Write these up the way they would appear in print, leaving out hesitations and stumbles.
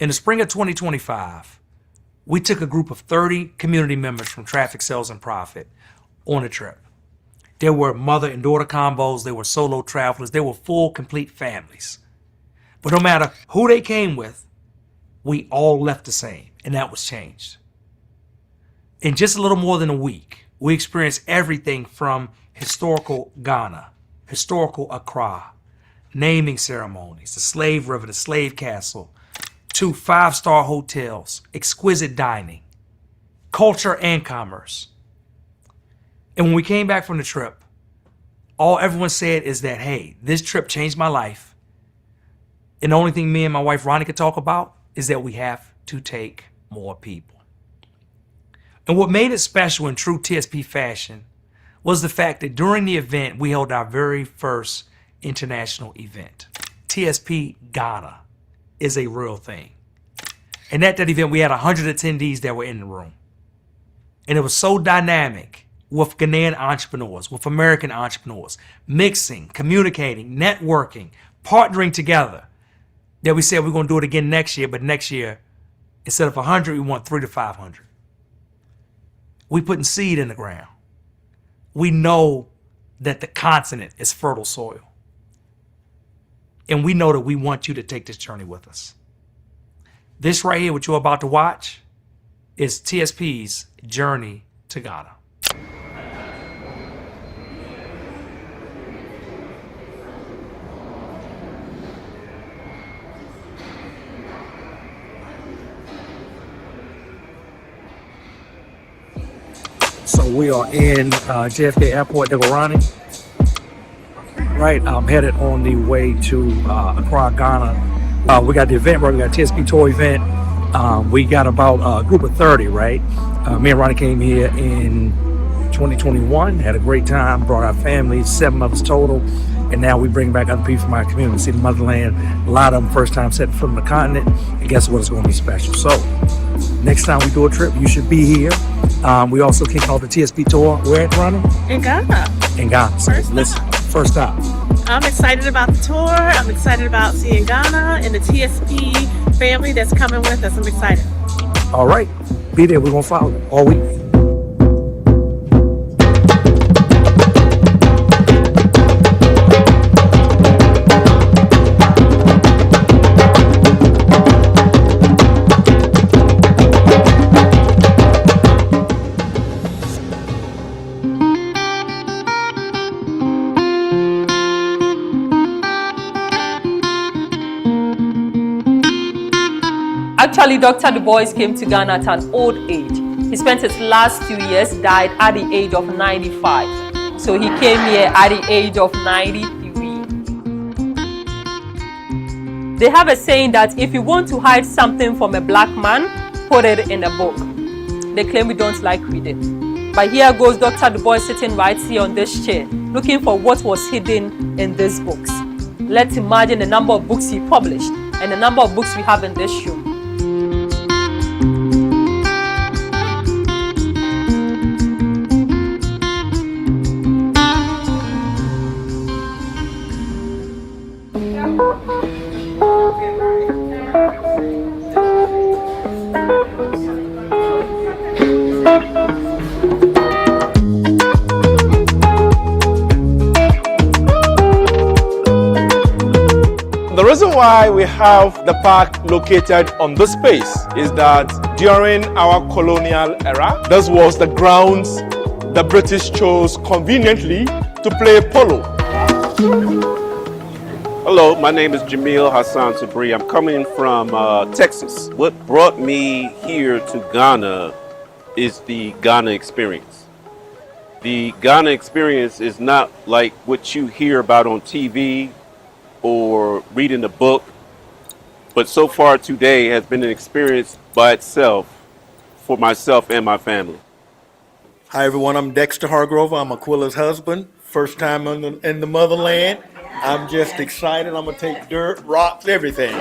In the spring of 2025, we took a group of 30 community members from Traffic Sales and Profit on a trip. There were mother and daughter combos, there were solo travelers, there were full, complete families. But no matter who they came with, we all left the same, and that was changed. In just a little more than a week, we experienced everything from historical Ghana, historical Accra, naming ceremonies, the slave river, the slave castle, to 5-star hotels, exquisite dining, culture and commerce. And when we came back from the trip, all everyone said is that, hey, this trip changed my life. And the only thing me and my wife Ronnie could talk about is that we have to take more people. And what made it special in true TSP fashion was the fact that during the event, we held our very first international event. TSP Ghana is a real thing. And at that event, we had 100 attendees that were in the room. And it was so dynamic with Ghanaian entrepreneurs, with American entrepreneurs, mixing, communicating, networking, partnering together, that we said we're going to do it again next year, but next year, instead of 100, we want 300 to 500. We putting seed in the ground. We know that the continent is fertile soil. And we know that we want you to take this journey with us. This right here, what you're about to watch, is TSP's journey to Ghana. So we are in JFK Airport, Degarani. Right, I'm headed on the way to Accra, Ghana. We got the event, right? We got a TSP tour event. We got about a group of 30, right? Me and Ronnie came here in 2021, had a great time, brought our families, 7 of us total. And now we bring back other people from our community, see the motherland. A lot of them first time setting foot on the continent. And guess what? It's going to be special. So next time we do a trip, you should be here. We also kick off the TSP tour. Where at, Ronnie? In Ghana. In Ghana. So first stop. I'm excited about the tour. I'm excited about seeing Ghana and the TSP family that's coming with us. I'm excited. All right. Be there. We're going to follow them all week. Actually, Dr. Du Bois came to Ghana at an old age. He spent his last 2 years, died at the age of 95. So he came here at the age of 93. They have a saying that if you want to hide something from a black man, put it in a book. They claim we don't like reading. But here goes Dr. Du Bois sitting right here on this chair, looking for what was hidden in these books. Let's imagine the number of books he published and the number of books we have in this show. The reason why we have the park located on this space is that during our colonial era, this was the grounds the British chose conveniently to play polo. Hello, my name is Jamil Hassan Sabri. I'm coming from Texas. What brought me here to Ghana is the Ghana experience. The Ghana experience is not like what you hear about on TV or read in the book, but so far today has been an experience by itself for myself and my family. Hi everyone, I'm Dexter Hargrove. I'm Aquila's husband. First time in the motherland. I'm just excited. I'm gonna take dirt, rocks, everything.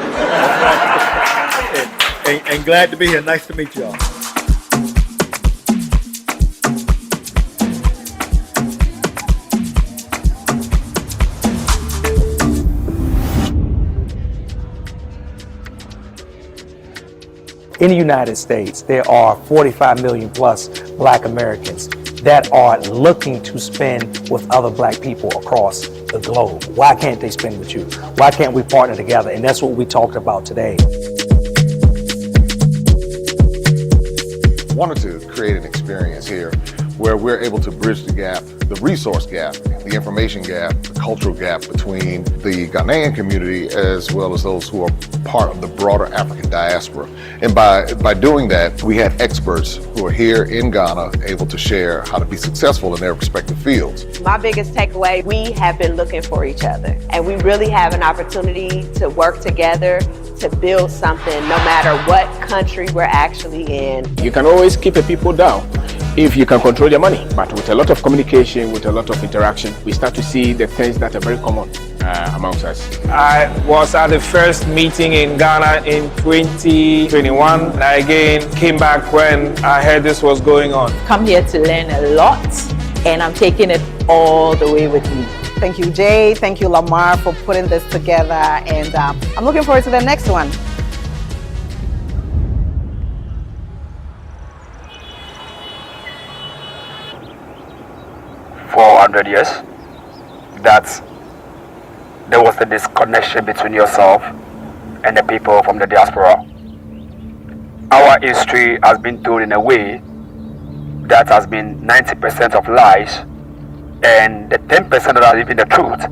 and glad to be here. Nice to meet y'all. In the United States, there are 45 million plus Black Americans that are looking to spend with other Black people across the globe. Why can't they spend with you? Why can't we partner together? And that's what we talked about today. Wanted to create an experience here where we're able to bridge the gap, the resource gap, the information gap, the cultural gap between the Ghanaian community as well as those who are part of the broader African diaspora. And by doing that, we had experts who are here in Ghana able to share how to be successful in their respective fields. My biggest takeaway, we have been looking for each other, and we really have an opportunity to work together to build something no matter what country we're actually in. You can always keep a people down if you can control their money. But with a lot of communication, with a lot of interaction, we start to see the things that are very common amongst us. I was at the first meeting in Ghana in 2021. And I again came back when I heard this was going on. Come here to learn a lot, and I'm taking it all the way with me. Thank you, Jay. Thank you, Lamar, for putting this together. And I'm looking forward to the next one. For 100 years, there was a disconnection between yourself and the people from the diaspora. Our history has been told in a way that has been 90% of lies, and the 10% that are even the truth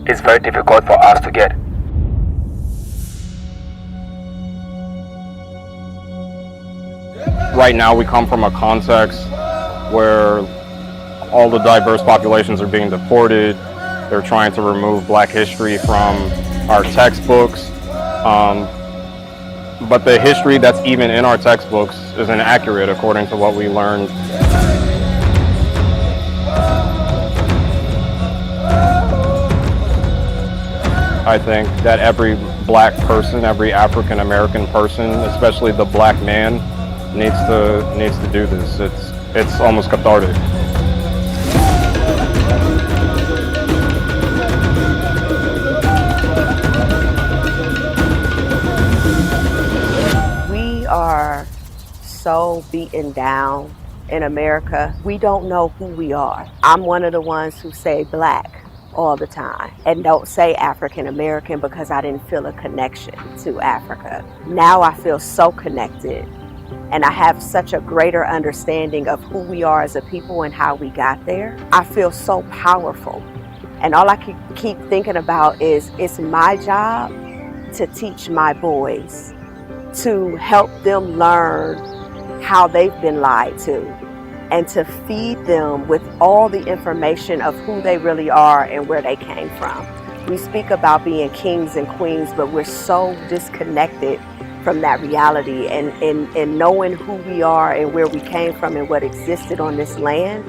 is very difficult for us to get. Right now we come from a context where all the diverse populations are being deported. They're trying to remove Black history from our textbooks. But the history that's even in our textbooks is inaccurate according to what we learned. I think that every Black person, every African American person, especially the Black man, needs to do this. It's almost cathartic. We are so beaten down in America. We don't know who we are. I'm one of the ones who say Black all the time and don't say African American because I didn't feel a connection to Africa. Now I feel so connected, and I have such a greater understanding of who we are as a people and how we got there. I feel so powerful, and all I keep thinking about is it's my job to teach my boys, to help them learn how they've been lied to, and to feed them with all the information of who they really are and where they came from. We speak about being kings and queens, but we're so disconnected from that reality, and knowing who we are and where we came from and what existed on this land,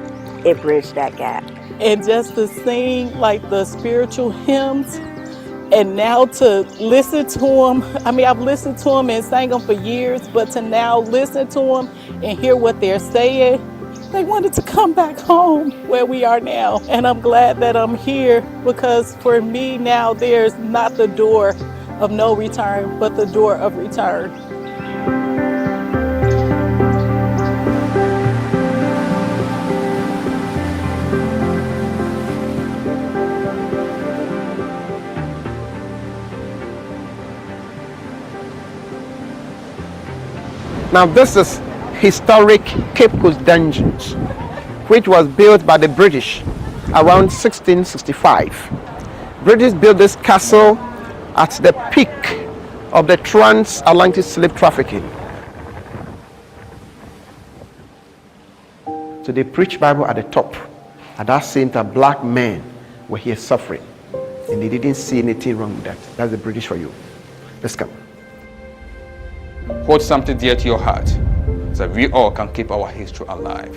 it bridged that gap. And just to sing like the spiritual hymns, and now to listen to them. I mean, I've listened to them and sang them for years, but to now listen to them and hear what they're saying, they wanted to come back home where we are now. And I'm glad that I'm here, because for me now, there's not the door of no return, but the door of return. Now this is historic Cape Coast Dungeons, which was built by the British around 1665. British built this castle at the peak of the transatlantic slave trafficking. So they preached Bible at the top. At that same time, Black men were here suffering, and they didn't see anything wrong with that. That's the British for you. Let's come. Hold something dear to your heart, so we all can keep our history alive.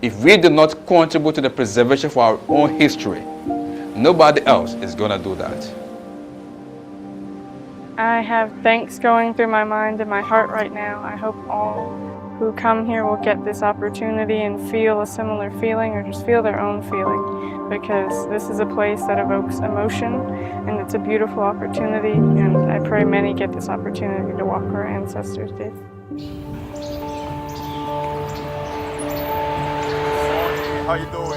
If we do not contribute to the preservation of our own history, nobody else is going to do that. I have thanks going through my mind and my heart right now. I hope all who come here will get this opportunity and feel a similar feeling, or just feel their own feeling, because this is a place that evokes emotion, and it's a beautiful opportunity, and I pray many get this opportunity to walk where our ancestors did. How you doing?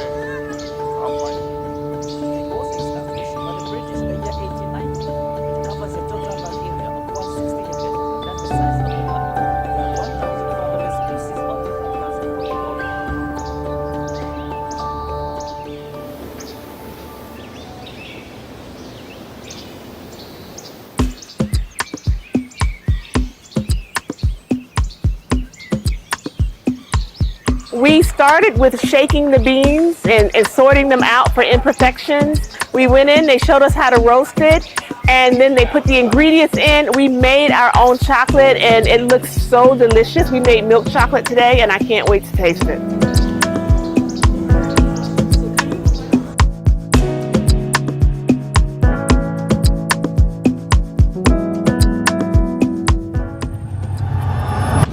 We started with shaking the beans and sorting them out for imperfections. We went in, they showed us how to roast it, and then they put the ingredients in. We made our own chocolate, and it looks so delicious. We made milk chocolate today, and I can't wait to taste it.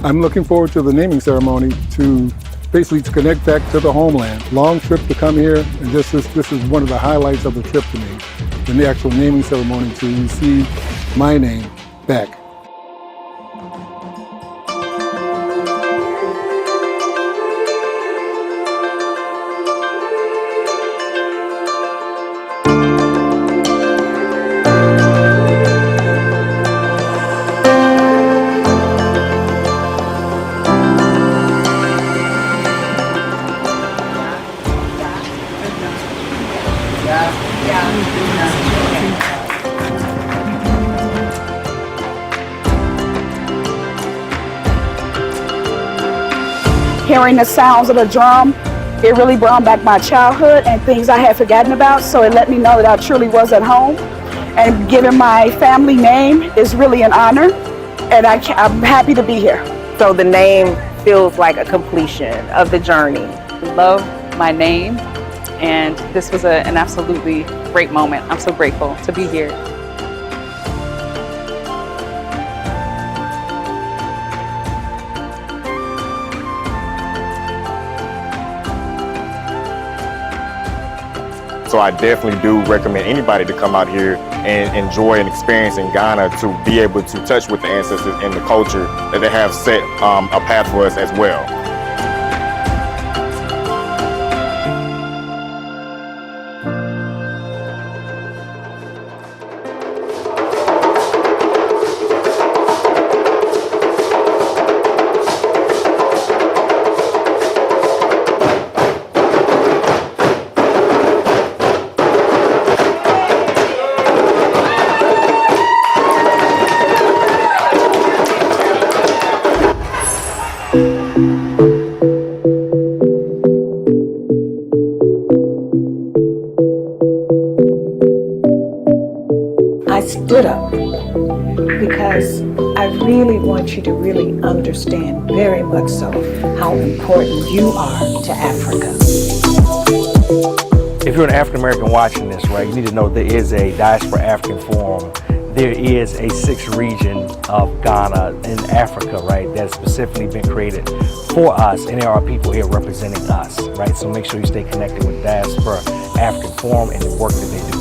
I'm looking forward to the naming ceremony to basically to connect back to the homeland. Long trip to come here, and this is one of the highlights of the trip to me, in the actual naming ceremony to receive my name back. Hearing the sounds of the drum, it really brought back my childhood and things I had forgotten about, so it let me know that I truly was at home. And giving my family name is really an honor, and I'm happy to be here. So the name feels like a completion of the journey. I love my name, and this was an absolutely great moment. I'm so grateful to be here. So I definitely do recommend anybody to come out here and enjoy an experience in Ghana, to be able to touch with the ancestors and the culture that they have set a path for us as well. I stood up because I really want you to really understand, very much so, how important you are to Africa. If you're an African American watching this, right, you need to know there is a Diaspora African Forum. There is a 6th region of Ghana in Africa, right, that's specifically been created for us, and there are people here representing us, right? So make sure you stay connected with Diaspora African Forum and the work that they do.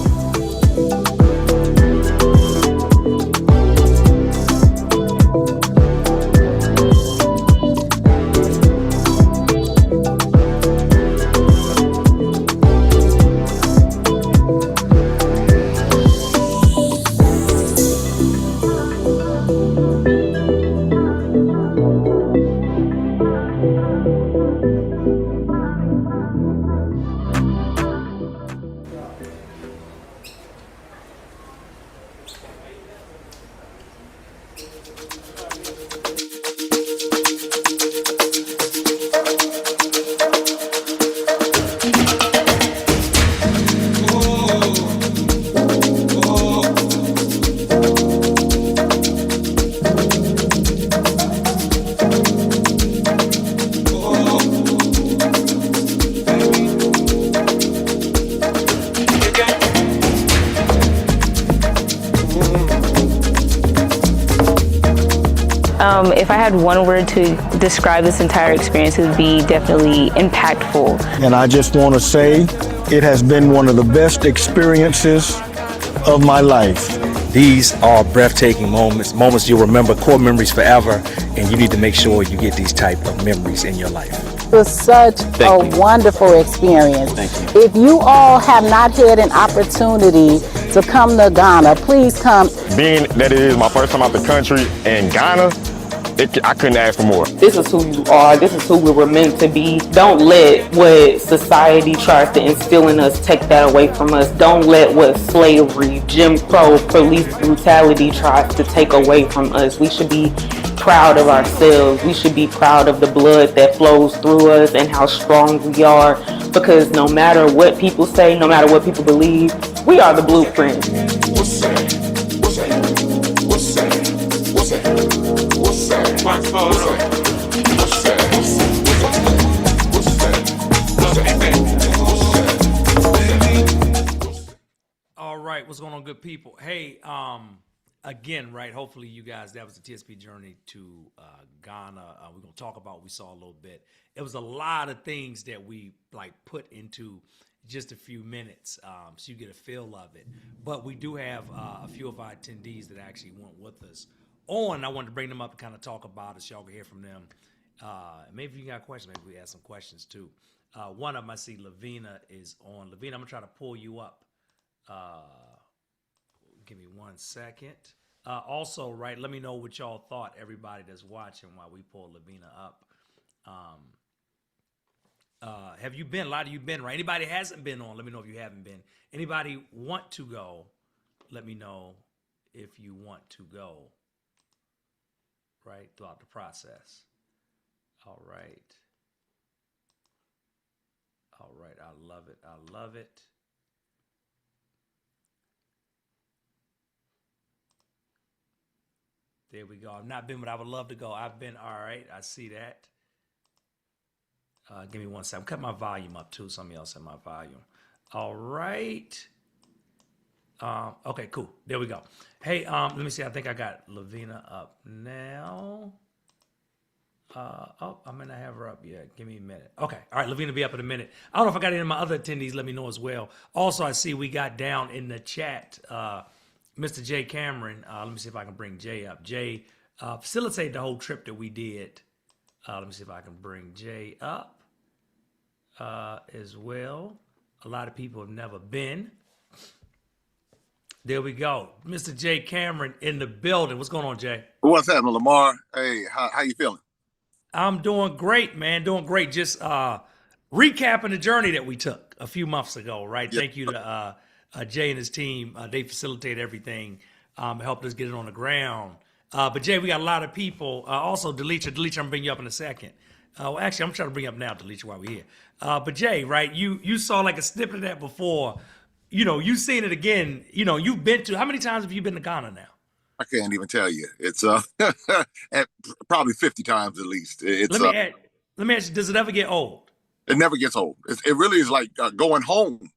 If I had one word to describe this entire experience, it would be definitely impactful. And I just want to say it has been one of the best experiences of my life. These are breathtaking moments you'll remember, core memories forever, and you need to make sure you get these type of memories in your life. It was such a wonderful experience. If you all have not had an opportunity to come to Ghana, please come. Being that it is my first time out the country in Ghana, I couldn't ask for more. This is who you are. This is who we were meant to be. Don't let what society tries to instill in us take that away from us. Don't let what slavery, Jim Crow, police brutality tries to take away from us. We should be proud of ourselves. We should be proud of the blood that flows through us and how strong we are. Because no matter what people say, no matter what people believe, we are the blueprint. All right, what's going on, good people? Hey, again, right, hopefully you guys, that was the TSP journey to Ghana. We're going to talk about what we saw a little bit. It was a lot of things that we like put into just a few minutes, so you get a feel of it. But we do have a few of our attendees that actually went with us on. I wanted to bring them up to kind of talk about it so y'all can hear from them. Maybe if you got questions, maybe we ask some questions too. One of them, I see Lavina is on. Lavina, I'm gonna try to pull you up. Give me 1 second. Also, right, let me know what y'all thought, everybody that's watching, while we pull Lavina up. Have you been? A lot of you been, right? Anybody hasn't been on, let me know if you haven't been. Anybody want to go, let me know if you want to go, right, throughout the process. All right. All right, I love it. I love it. There we go. I've not been, but I would love to go. I've been. All right, I see that. Give me 1 second. Cut my volume up too. Something else in my volume. All right. Okay, cool. There we go. Hey, let me see. I think I got Lavina up now. Oh, I'm gonna have her up. Yeah, give me a minute. Okay, all right. Lavina will be up in a minute. I don't know if I got any of my other attendees. Let me know as well. Also, I see we got down in the chat, Mr. Jay Cameron. Let me see if I can bring Jay up. Jay facilitated the whole trip that we did. Let me see if I can bring Jay up as well. A lot of people have never been. There we go. Mr. Jay Cameron in the building. What's going on, Jay? What's happening, Lamar? Hey, how you feeling? I'm doing great, man. Doing great. Just recapping the journey that we took a few months ago, right? Yeah. Thank you to Jay and his team. They facilitated everything, helped us get it on the ground. But Jay, we got a lot of people. Also, Deletra, I'm gonna bring you up in a second. Well, actually, I'm trying to bring you up now, Deletra, while we're here. But Jay, right? You saw like a snippet of that before. You know, you've seen it again. You know, you've been to. How many times have you been to Ghana now? I can't even tell you. It's probably 50 times at least. It's let me ask you, does it ever get old? It never gets old. It really is like going home.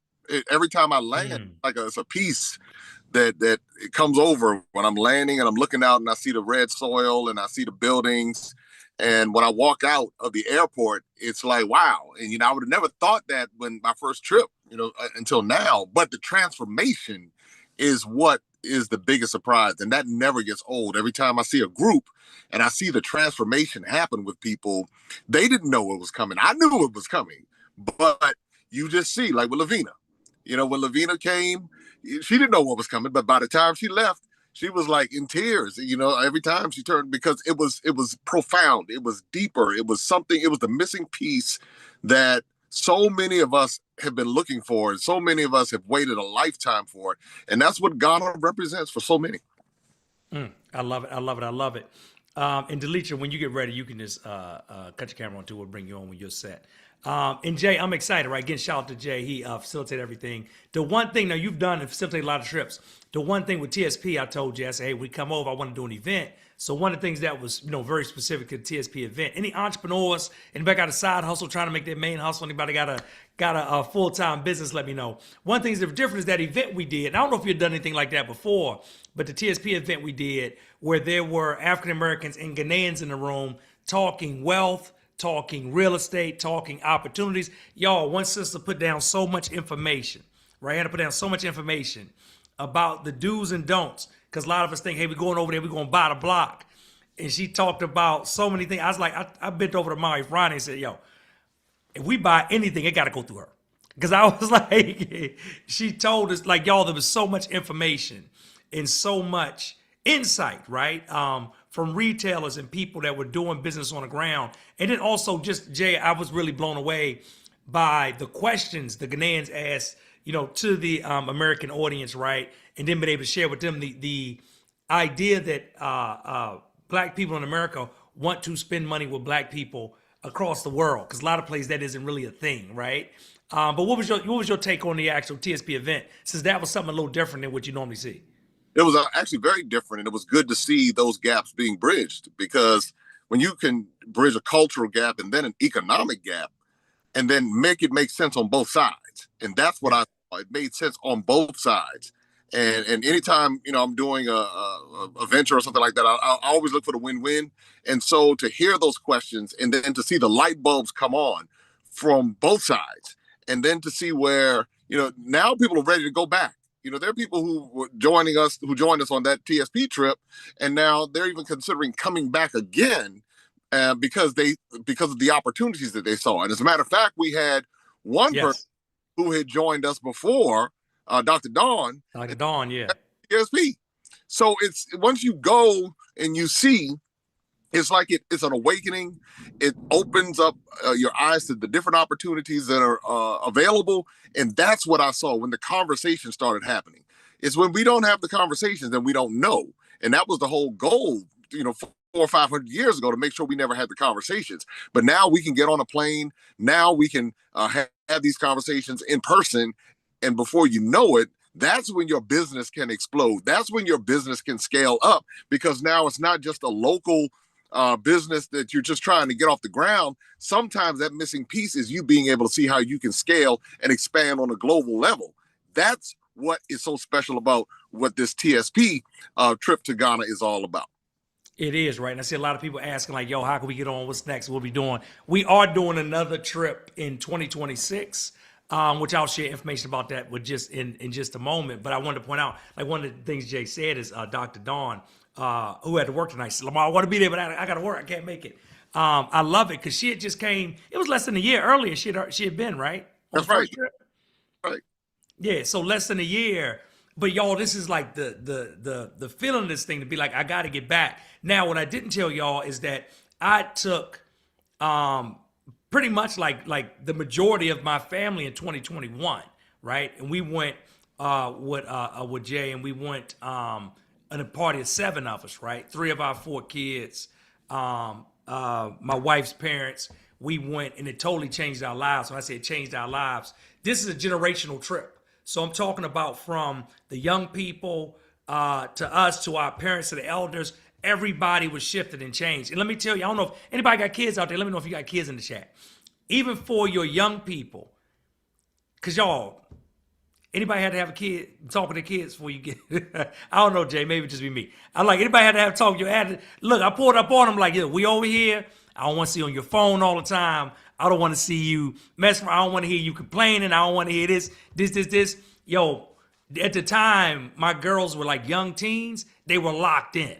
Every time I land, it's a piece that it comes over when I'm landing and I'm looking out and I see the red soil and I see the buildings. And when I walk out of the airport, it's like, wow. And, I would have never thought that when my first trip, until now. But the transformation is what is the biggest surprise. And that never gets old. Every time I see a group and I see the transformation happen with people, they didn't know it was coming. I knew it was coming. But you just see, like with Lavina, when Lavina came, she didn't know what was coming. But by the time she left, she was like in tears, every time she turned, because it was profound. It was deeper. It was something, it was the missing piece that so many of us have been looking for. And so many of us have waited a lifetime for it. And that's what Ghana represents for so many. I love it. I love it. I love it. And Deletra, when you get ready, you can just cut your camera on too. We'll bring you on when you're set. And Jay, I'm excited, right? Again, shout out to Jay. He facilitated everything. The one thing, now you've done and facilitated a lot of trips. The one thing with TSP, I told you, I said, hey, we come over, I want to do an event. So one of the things that was, very specific to the TSP event, any entrepreneurs, anybody got a side hustle trying to make their main hustle, anybody got a full-time business, let me know. One thing that's different is that event we did. I don't know if you've done anything like that before, but the TSP event we did where there were African-Americans and Ghanaians in the room talking wealth, talking real estate, talking opportunities. Y'all, one sister put down so much information, right? I had to put down so much information about the do's and don'ts. because a lot of us think, hey, we're going over there, we're going to buy the block. And she talked about so many things. I was like, I bent over to my wife, Ronnie, and said, yo, if we buy anything, it got to go through her. Because I was like, she told us, like, y'all, there was so much information and so much insight, right? From retailers and people that were doing business on the ground. And then also just, Jay, I was really blown away by the questions the Ghanaians asked, to the American audience, right? And then been able to share with them the idea that Black people in America want to spend money with Black people across the world, because a lot of places that isn't really a thing, right? But what was your take on the actual TSP event, since that was something a little different than what you normally see? It was actually very different, and it was good to see those gaps being bridged, because when you can bridge a cultural gap and then an economic gap, and then make sense on both sides, and that's what I thought. It made sense on both sides. And anytime I'm doing a venture or something like that, I always look for the win-win. And so to hear those questions and then to see the light bulbs come on from both sides, and then to see where now people are ready to go back. There are people who were joined us on that TSP trip, and now they're even considering coming back again because of the opportunities that they saw. And as a matter of fact, we had one person who had joined us before, Dr. Dawn. Dr. Dawn, yeah. TSP. So it's once you go and you see, it's like it's an awakening. It opens up your eyes to the different opportunities that are available. And that's what I saw when the conversation started happening. It's when we don't have the conversations and we don't know. And that was the whole goal, 400 or 500 years ago, to make sure we never had the conversations. But now we can get on a plane. Now we can have these conversations in person. And before you know it, that's when your business can explode. That's when your business can scale up, because now it's not just a local business that you're just trying to get off the ground. Sometimes that missing piece is you being able to see how you can scale and expand on a global level. That's what is so special about what this TSP trip to Ghana is all about. It is, right? And I see a lot of people asking, like, yo, how can we get on? What's next? What are we doing? We are doing another trip in 2026, which I'll share information about that with just in just a moment. But I wanted to point out, like, one of the things Jay said is Dr. Dawn, who had to work tonight, said, Lamar, I want to be there, but I got to work. I can't make it. I love it because she had just came. It was less than a year earlier. She had been, right? That's right. Right. Yeah, so less than a year. But y'all, this is like the feeling of this thing, to be like, I got to get back. Now, what I didn't tell y'all is that I took pretty much like the majority of my family in 2021, right? And we went with Jay, and we went at a party of 7 of us, right? 3 of our 4 kids, my wife's parents. We went, and it totally changed our lives. When I say it changed our lives, this is a generational trip. So I'm talking about from the young people to us, to our parents, to the elders. Everybody was shifted and changed. And let me tell you, I don't know if anybody got kids out there. Let me know if you got kids in the chat. Even for your young people, because y'all, anybody had to have a kid, talking to kids before you get, I don't know, Jay, maybe just be me. I like, anybody had to have talk, you had to, look, I pulled up on them like, yeah, we over here. I don't want to see you on your phone all the time. I don't want to see you messing around. I don't want to hear you complaining. I don't want to hear this. Yo, at the time, my girls were like young teens. They were locked in.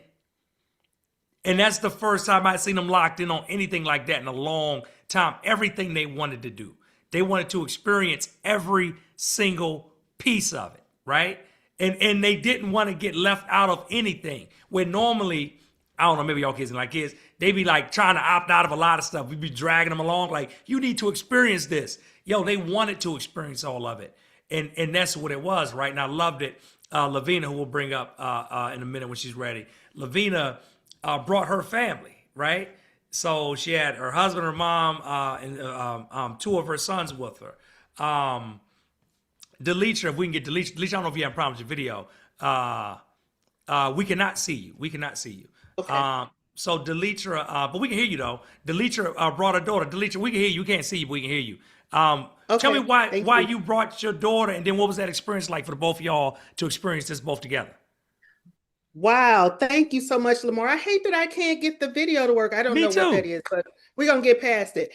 And that's the first time I'd seen them locked in on anything like that in a long time. Everything they wanted to do. They wanted to experience every single piece of it, right? And they didn't want to get left out of anything. Where normally, I don't know, maybe y'all kids and like kids, they be like trying to opt out of a lot of stuff. We'd be dragging them along like, you need to experience this. Yo, they wanted to experience all of it. And that's what it was, right? And I loved it. Lavina, who we'll bring up in a minute when she's ready. Lavina brought her family, right? So she had her husband, her mom, and 2 of her sons with her. Delitra, if we can get Delitra, I don't know if you have problems with your video. We cannot see you. We cannot see you. Okay. So Delitra, but we can hear you though. Delitra brought her daughter. Delitra, we can hear you. We can't see you, but we can hear you. Okay, tell me why you brought your daughter, and then what was that experience like for the both of y'all to experience this both together? Wow, thank you so much, Lamar. I hate that I can't get the video to work. I don't know what that is, but we're gonna get past it.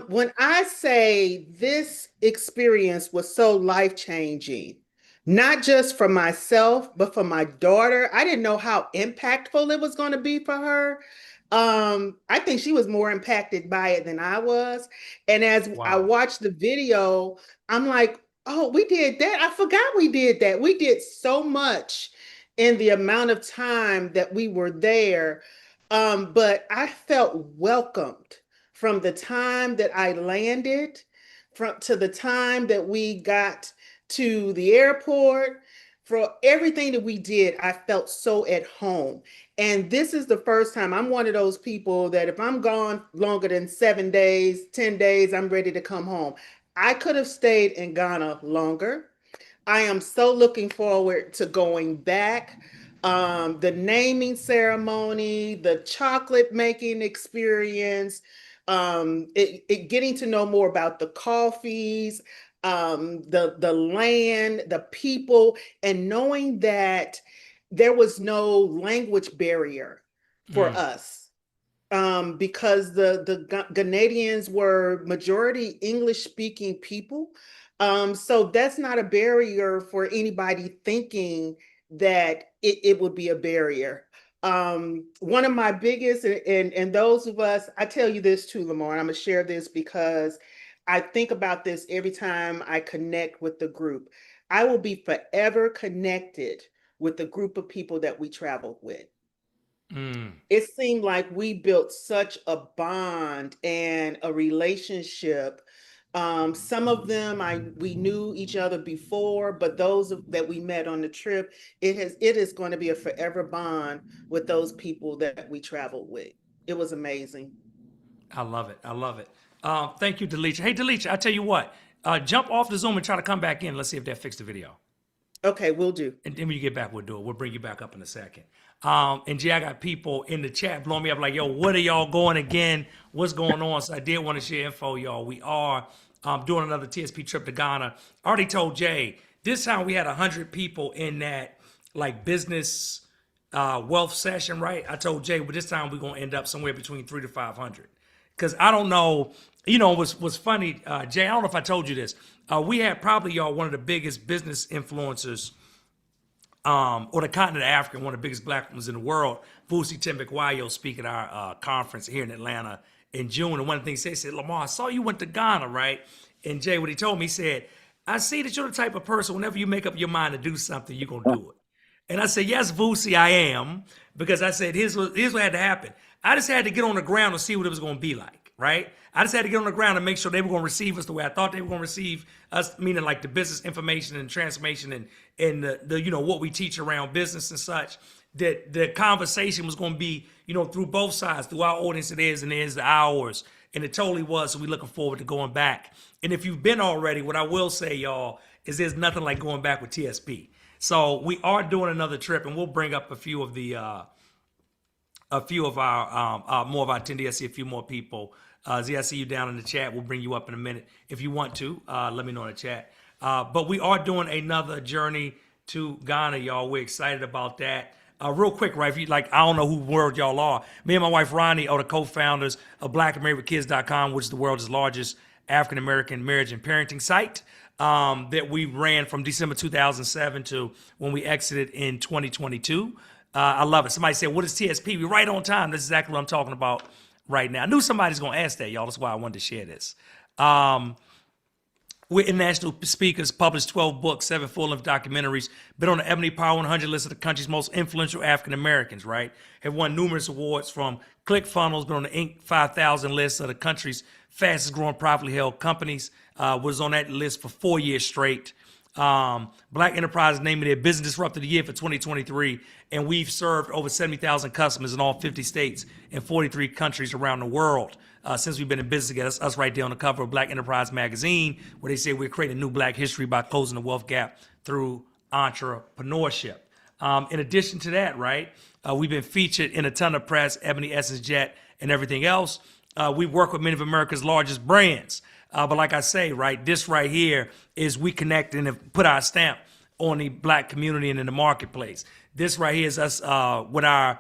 When I say this experience was so life-changing, not just for myself, but for my daughter. I didn't know how impactful it was going to be for her. I think she was more impacted by it than I was. And as I watched the video, I'm like, oh, we did that. I forgot we did that. We did so much in the amount of time that we were there. But I felt welcomed from the time that I landed, from to the time that we got to the airport. For everything that we did, I felt so at home. And this is the first time. I'm one of those people that if I'm gone longer than 7 days, 10 days, I'm ready to come home. I could have stayed in Ghana longer. I am so looking forward to going back. The naming ceremony, the chocolate making experience, getting to know more about the coffees, the land, the people, and knowing that there was no language barrier for us, because the Ghanaians were majority English speaking people. So that's not a barrier for anybody thinking that it would be a barrier. One of my biggest, and those of us, I tell you this too, Lamar, and I'm gonna share this because I think about this every time I connect with the group. I will be forever connected with the group of people that we traveled with. It seemed like we built such a bond and a relationship. Some of them we knew each other before, but that we met on the trip, it is going to be a forever bond with those people that we traveled with. It was amazing. I love it. I love it. Thank you, Delicia. Hey, Delicia, I tell you what, jump off the Zoom and try to come back in. Let's see if that fixed the video. Okay, we'll do. And then when you get back, we'll do it. We'll bring you back up in a second. And Jay, I got people in the chat blowing me up like, yo, what are y'all going again? What's going on? So I did want to share info, y'all. We are doing another TSP trip to Ghana. I already told Jay, this time we had 100 people in that like business wealth session, right? I told Jay, well, this time we're going to end up somewhere between 300 to 500. Because I don't know, what's funny, Jay, I don't know if I told you this. We had probably, y'all, one of the biggest business influencers or the continent of Africa, one of the biggest black ones in the world, Vusi Tembekwayo, speak at our conference here in Atlanta in June. And one of the things he said, Lamar, I saw you went to Ghana, right? And Jay, what he told me, he said, I see that you're the type of person, whenever you make up your mind to do something, you're going to do it. And I said, yes, Vusi, I am. Because I said, here's what had to happen. I just had to get on the ground and see what it was going to be like, right? I just had to get on the ground and make sure they were going to receive us the way I thought they were going to receive us, meaning like the business information and transformation and the what we teach around business and such. That the conversation was going to be, through both sides, through our audience it is and there's the ours. And it totally was. So we're looking forward to going back. And if you've been already, what I will say, y'all, is there's nothing like going back with TSP. So we are doing another trip, and we'll bring up a few of our more of our attendees. I see a few more people. Z, I see you down in the chat. We'll bring you up in a minute. If you want to, let me know in the chat. But we are doing another journey to Ghana, y'all. We're excited about that. Real quick, right? If you I don't know who world y'all are. Me and my wife Ronnie are the co-founders of BlackAmericanKids.com, which is the world's largest African-American marriage and parenting site that we ran from December 2007 to when we exited in 2022. I love it. Somebody said, what is TSP? We're right on time. That's exactly what I'm talking about right now. I knew somebody's going to ask that, y'all. That's why I wanted to share this. We're international speakers, published 12 books, 7 full-length documentaries, been on the Ebony Power 100 list of the country's most influential African-Americans, right? Have won numerous awards from ClickFunnels, been on the Inc. 5000 list of the country's fastest growing privately held companies, was on that list for 4 years straight. Black Enterprise named it their Business Disruptor of the Year for 2023, and we've served over 70,000 customers in all 50 states and 43 countries around the world since we've been in business together. That's us right there on the cover of Black Enterprise magazine, where they say we're creating new black history by closing the wealth gap through entrepreneurship. In addition to that, right, we've been featured in a ton of press, Ebony, Essence, Jet, and everything else. We work with many of America's largest brands. But like I say, right, this right here is we connect and have put our stamp on the black community and in the marketplace. This right here is us with our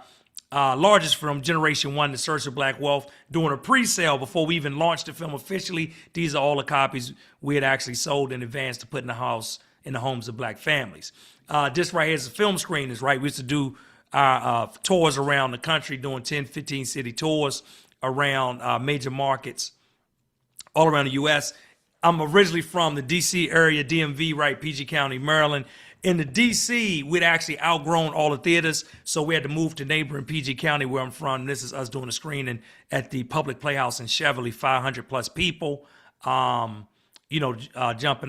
largest firm, Generation One, The Search of Black Wealth, doing a pre-sale before we even launched the film officially. These are all the copies we had actually sold in advance to put in the house in the homes of black families. This right here is a film screenings, right? We used to do our tours around the country, doing 10, 15 city tours around major markets all around the U.S. I'm originally from the D.C. area, DMV, right, PG County, Maryland. In the D.C., we'd actually outgrown all the theaters, so we had to move to neighboring PG County, where I'm from. This is us doing a screening at the Public Playhouse in Cheverly, 500 plus people, jumping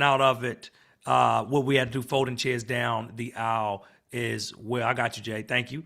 out of it. What we had to do, folding chairs down the aisle is where I got you, Jay. Thank you.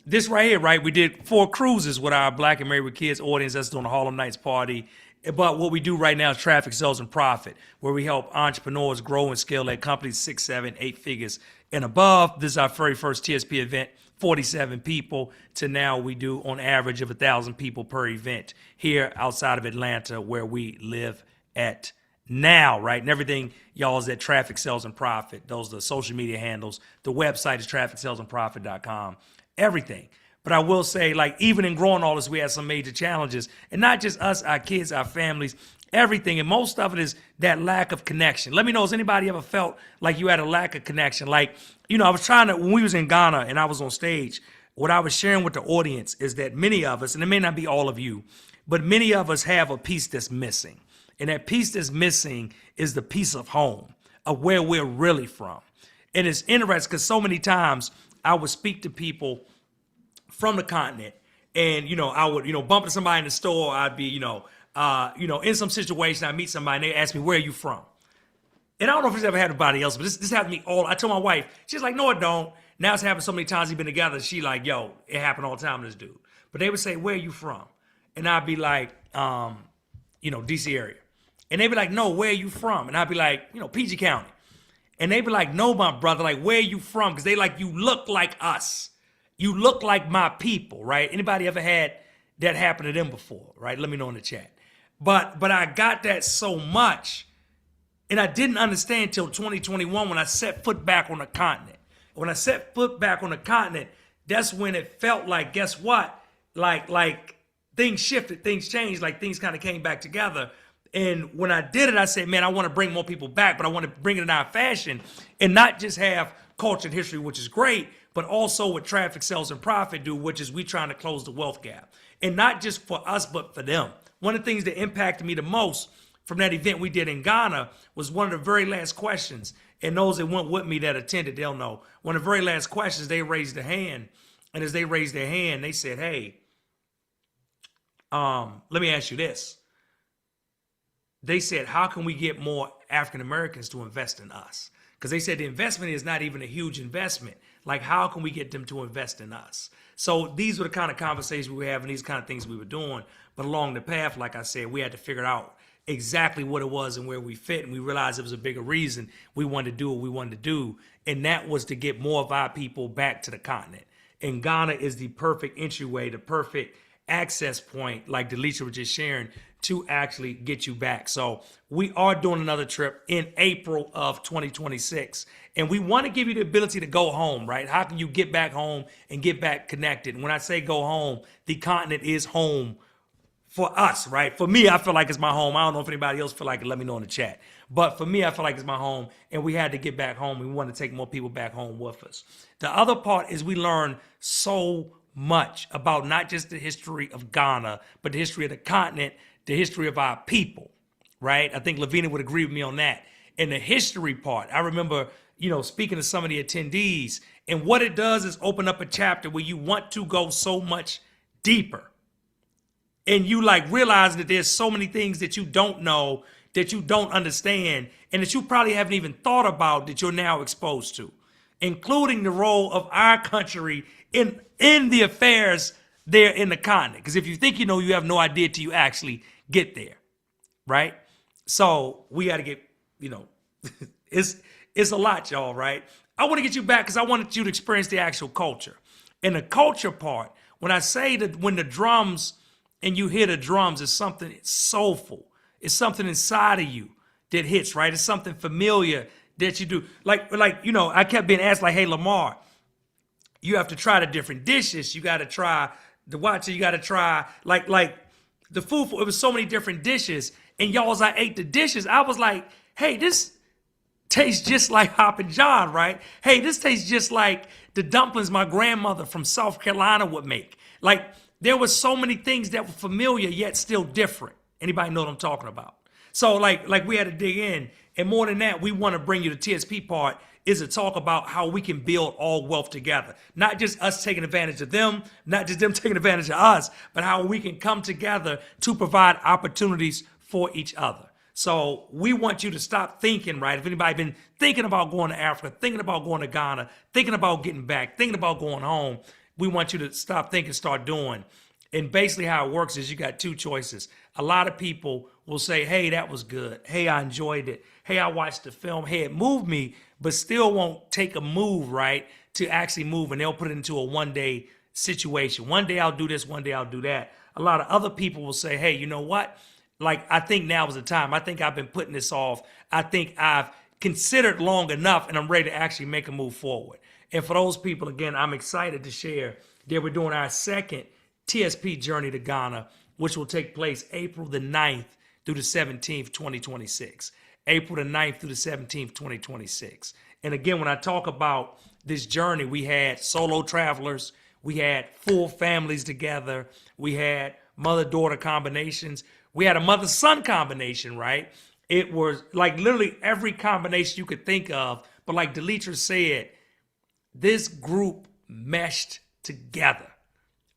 This right here, right? We did 4 cruises with our Black and Married with Kids audience. That's doing the Harlem Nights party. But what we do right now is Traffic Sales and Profit, where we help entrepreneurs grow and scale their companies 6, 7, 8 figures and above. This is our very first TSP event, 47 people to now we do on average of 1,000 people per event here outside of Atlanta, where we live at now, right? And everything, y'all, is at Traffic Sales and Profit. Those are the social media handles. The website is trafficsalesandprofit.com. Everything. But I will say, like, even in growing all this, we had some major challenges. And not just us, our kids, our families, everything. And most of it is that lack of connection. Let me know, has anybody ever felt like you had a lack of connection? Like, I was trying to, when we was in Ghana and I was on stage, what I was sharing with the audience is that many of us, and it may not be all of you, but many of us have a piece that's missing. And that piece that's missing is the piece of home, of where we're really from. And it's interesting because so many times I would speak to people from the continent, and I would bump into somebody in the store. I'd be in some situation. I meet somebody and they ask me, "Where are you from?" And I don't know if it's ever happened to anybody else, but this happened to me all. I told my wife, she's like, "No, it don't." Now it's happened so many times we've been together. She like, "Yo, it happened all the time to this dude." But they would say, "Where are you from?" And I'd be like, DC area. And they'd be like, "No, where are you from?" And I'd be like, PG County. And they'd be like, "No, my brother, like, where are you from?" Because they like, "You look like us. You look like my people," right? Anybody ever had that happen to them before, right? Let me know in the chat. But I got that so much, and I didn't understand till 2021 when I set foot back on the continent. When I set foot back on the continent, that's when it felt like, guess what? Like things shifted, things changed, like things kind of came back together. And when I did it, I said, man, I want to bring more people back, but I want to bring it in our fashion and not just have culture and history, which is great, but also what Traffic Sales and Profit do, which is we trying to close the wealth gap. And not just for us, but for them. One of the things that impacted me the most from that event we did in Ghana was one of the very last questions. And those that went with me that attended, they'll know. One of the very last questions, they raised their hand. And as they raised their hand, they said, hey, let me ask you this. They said, how can we get more African Americans to invest in us? Because they said the investment is not even a huge investment. Like, how can we get them to invest in us? So these were the kind of conversations we were having, these kind of things we were doing. But along the path, like I said, we had to figure out exactly what it was and where we fit. And we realized it was a bigger reason we wanted to do what we wanted to do. And that was to get more of our people back to the continent. And Ghana is the perfect entryway, the perfect access point, like Delisha was just sharing, to actually get you back. So we are doing another trip in April of 2026. And we want to give you the ability to go home, right? How can you get back home and get back connected? And when I say go home, the continent is home for us, right? For me, I feel like it's my home. I don't know if anybody else feel like it. Let me know in the chat. But for me, I feel like it's my home. And we had to get back home. We want to take more people back home with us. The other part is we learn so much about not just the history of Ghana, but the history of the continent, the history of our people, right? I think Lavina would agree with me on that. And the history part, I remember, speaking to some of the attendees, and what it does is open up a chapter where you want to go so much deeper. And you realize that there's so many things that you don't know, that you don't understand, and that you probably haven't even thought about that you're now exposed to, including the role of our country in the affairs there in the continent. Because if you think you know, you have no idea till you actually get there, right? So we got to get, it's a lot, y'all, right? I want to get you back because I wanted you to experience the actual culture. And the culture part, when I say that when the drums, and you hear the drums, it's something soulful. It's something inside of you that hits, right? It's something familiar that you do. I kept being asked, hey, Lamar, you have to try the different dishes. You got to try the watcha. You got to try, the fufu. It was so many different dishes. And y'all, as I ate the dishes, I was like, hey, this tastes just like Hoppin' John, right? Hey, this tastes just like the dumplings my grandmother from South Carolina would make. Like, there were so many things that were familiar yet still different. Anybody know what I'm talking about? So like we had to dig in. And more than that, we want to bring you the TSP part is to talk about how we can build all wealth together. Not just us taking advantage of them, not just them taking advantage of us, but how we can come together to provide opportunities for each other. So we want you to stop thinking, right? If anybody been thinking about going to Africa, thinking about going to Ghana, thinking about getting back, thinking about going home, we want you to stop thinking, start doing. And basically how it works is you got two choices. A lot of people will say, hey, that was good. Hey, I enjoyed it. Hey, I watched the film. Hey, it moved me, but still won't take a move, right, to actually move. And they'll put it into a one-day situation. One day I'll do this, one day I'll do that. A lot of other people will say, hey, you know what? Like, I think now is the time. I think I've been putting this off. I think I've considered long enough and I'm ready to actually make a move forward. And for those people, again, I'm excited to share that we're doing our second TSP journey to Ghana, which will take place April the 9th through the 17th, 2026. April the 9th through the 17th, 2026. And again, when I talk about this journey, we had solo travelers, we had full families together, we had mother-daughter combinations, we had a mother-son combination, right? It was like literally every combination you could think of. But like Delitra said, this group meshed together,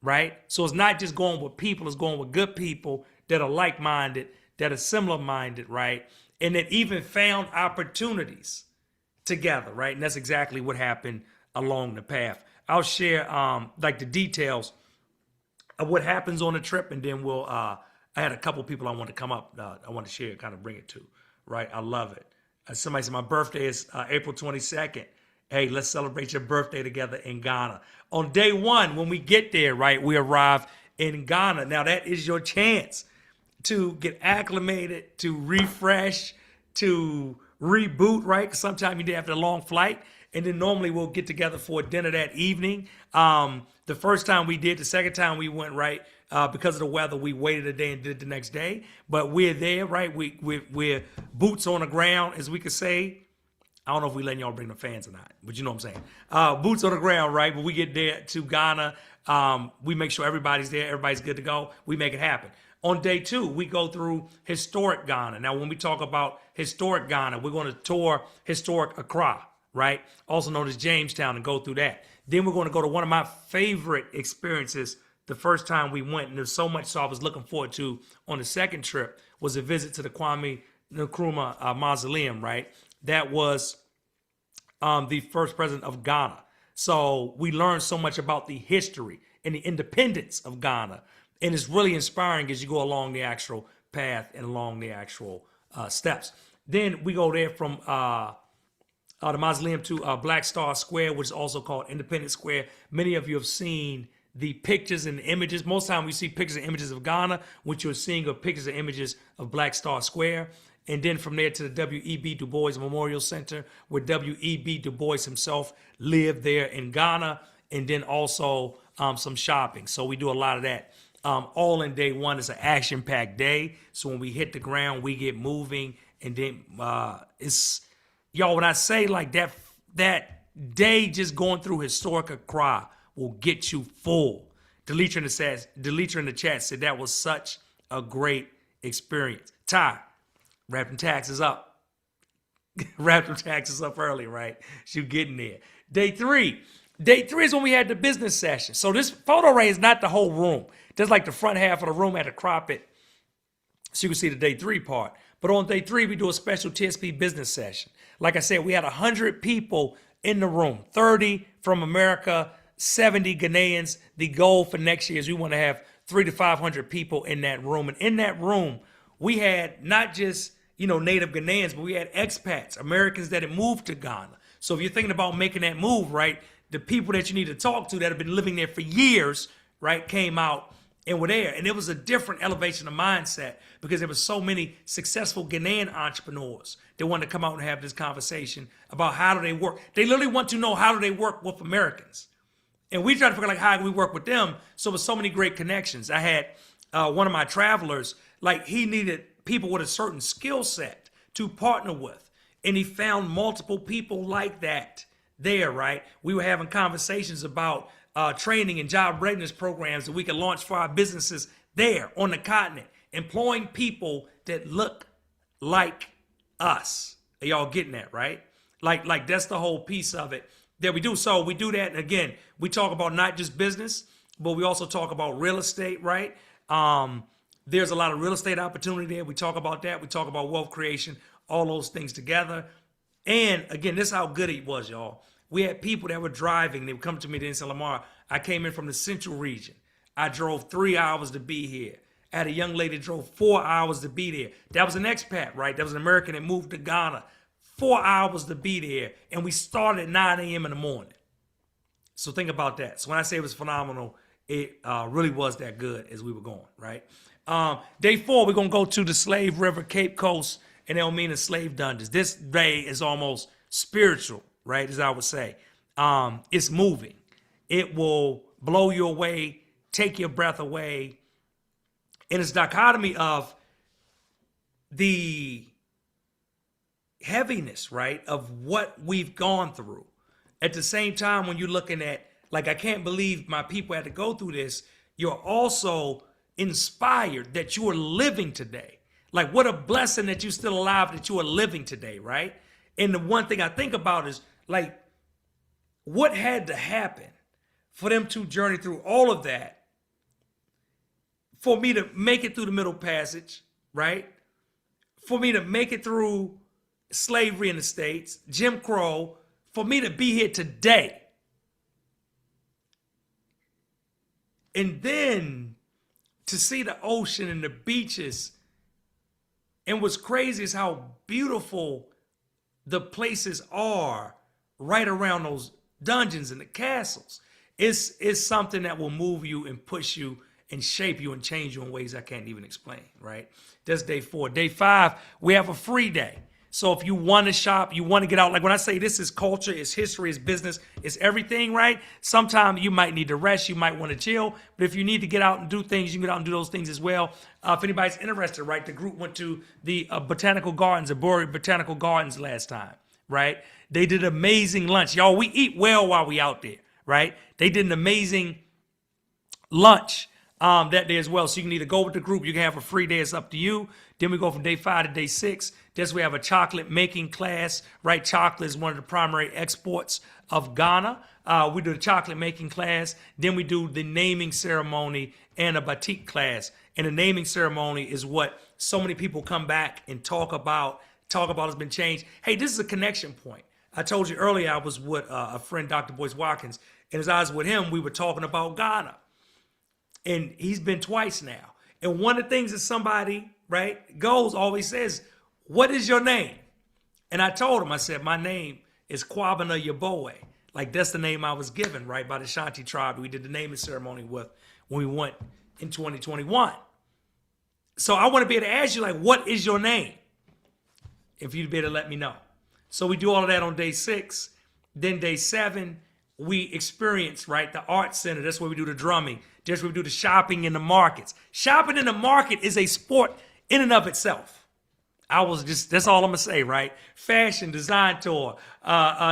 right? So it's not just going with people, it's going with good people that are like-minded, that are similar-minded, right? And that even found opportunities together, right? And that's exactly what happened along the path. I'll share like the details of what happens on the trip, and then we'll I had a couple people I want to come up, I want to share, kind of bring it to, right? I love it. Somebody said my birthday is April 22nd. Hey, let's celebrate your birthday together in Ghana. On day one, when we get there, right, we arrive in Ghana. Now that is your chance to get acclimated, to refresh, to reboot, right? 'Cause sometimes you do after a long flight. And then normally we'll get together for dinner that evening. The first time we did, the second time we went, right, because of the weather, we waited a day and did it the next day. But we're there, right? We're boots on the ground, as we could say. I don't know if we letting y'all bring the fans or not, but you know what I'm saying. Boots on the ground, right? But we get there to Ghana. We make sure everybody's there. Everybody's good to go. We make it happen. On day two, we go through historic Ghana. Now, when we talk about historic Ghana, we're going to tour historic Accra, right? Also known as Jamestown, and go through that. Then we're going to go to one of my favorite experiences the first time we went, and there's so much so I was looking forward to on the second trip, was a visit to the Kwame Nkrumah Mausoleum, right? That was the first president of Ghana. So we learned so much about the history and the independence of Ghana. And it's really inspiring as you go along the actual path and along the actual steps. Then we go there from the mausoleum to Black Star Square, which is also called Independence Square. Many of you have seen the pictures and images. Most of the time we see pictures and images of Ghana, which you're seeing are pictures and images of Black Star Square. And then from there to the W.E.B. Du Bois Memorial Center, where W.E.B. Du Bois himself lived there in Ghana, and then also some shopping. So we do a lot of that. All in day one. It's an action-packed day. So when we hit the ground, we get moving. And then it's, y'all, when I say like that day just going through historic Accra will get you full. Delitra in the chat said that was such a great experience. Ty, wrap them taxes up. Wrap them taxes up early, right? You getting there. Day three is when we had the business session. So this photo array is not the whole room. Just like the front half of the room, I had to crop it so you can see the day three part. But on day three, we do a special TSP business session. Like I said, we had 100 people in the room, 30 from America, 70 Ghanaians. The goal for next year is we want to have 300 to 500 people in that room. And in that room, we had not just, native Ghanaians, but we had expats, Americans that had moved to Ghana. So if you're thinking about making that move, right, the people that you need to talk to that have been living there for years, right, came out and were there. And it was a different elevation of mindset because there were so many successful Ghanaian entrepreneurs that wanted to come out and have this conversation about how do they work. They literally want to know how do they work with Americans. And we try to figure like how do we work with them. So with so many great connections. I had one of my travelers, like he needed people with a certain skill set to partner with. And he found multiple people like that there, right? We were having conversations about training and job readiness programs that we could launch for our businesses there on the continent, employing people that look like us. Are y'all getting that, right? Like that's the whole piece of it that we do. So we do that. And again, we talk about not just business, but we also talk about real estate, right? There's a lot of real estate opportunity there. We talk about that. We talk about wealth creation, all those things together. And again, this is how good it was, y'all. We had people that were driving. They would come to me and say, Lamar, I came in from the central region. I drove 3 hours to be here. I had a young lady that drove 4 hours to be there. That was an expat, right? That was an American that moved to Ghana. 4 hours to be there. And we started at 9 a.m. in the morning. So think about that. So when I say it was phenomenal, it really was that good as we were going, right? Day 4, we're going to go to the Slave River, Cape Coast, and Elmina slave dungeons. This day is almost spiritual, right, as I would say. It's moving. It will blow you away, take your breath away. And it's dichotomy of the heaviness, right, of what we've gone through. At the same time, when you're looking at, like, I can't believe my people had to go through this, you're also inspired that you are living today. Like, what a blessing that you're still alive, that you are living today, right? And the one thing I think about is, like, what had to happen for them to journey through all of that for me to make it through the Middle Passage, right? For me to make it through slavery in the States, Jim Crow, for me to be here today. And then to see the ocean and the beaches. And what's crazy is how beautiful the places are right around those dungeons and the castles. It's something that will move you and push you and shape you and change you in ways I can't even explain, right? That's day 4. Day 5, we have a free day. So if you want to shop, you want to get out, like when I say this is culture, it's history, it's business, it's everything, right? Sometimes you might need to rest, you might want to chill, but if you need to get out and do things, you can get out and do those things as well. If anybody's interested, right, the group went to the Botanical Gardens, the Bury Botanical Gardens last time, right? They did amazing lunch. Y'all, we eat well while we out there, right? They did an amazing lunch that day as well. So you can either go with the group, you can have a free day, it's up to you. Then we go from day 5 to day 6. This we have a chocolate making class, right? Chocolate is one of the primary exports of Ghana. We do the chocolate making class. Then we do the naming ceremony and a batik class. And the naming ceremony is what so many people come back and talk about has been changed. Hey, this is a connection point. I told you earlier I was with a friend, Dr. Boyce Watkins, and as I was with him, we were talking about Ghana. And he's been twice now. And one of the things that somebody, right, always says, what is your name? And I told him, I said, my name is Kwabena Yaboe. Like, that's the name I was given, right, by the Shanti tribe we did the naming ceremony with when we went in 2021. So I want to be able to ask you, like, what is your name? If you'd be able to let me know. So we do all of that on day 6. Then day 7, we experience, right, the art center. That's where we do the drumming. That's where we do the shopping in the markets. Shopping in the market is a sport in and of itself. That's all I'm gonna say, right? Fashion, design tour,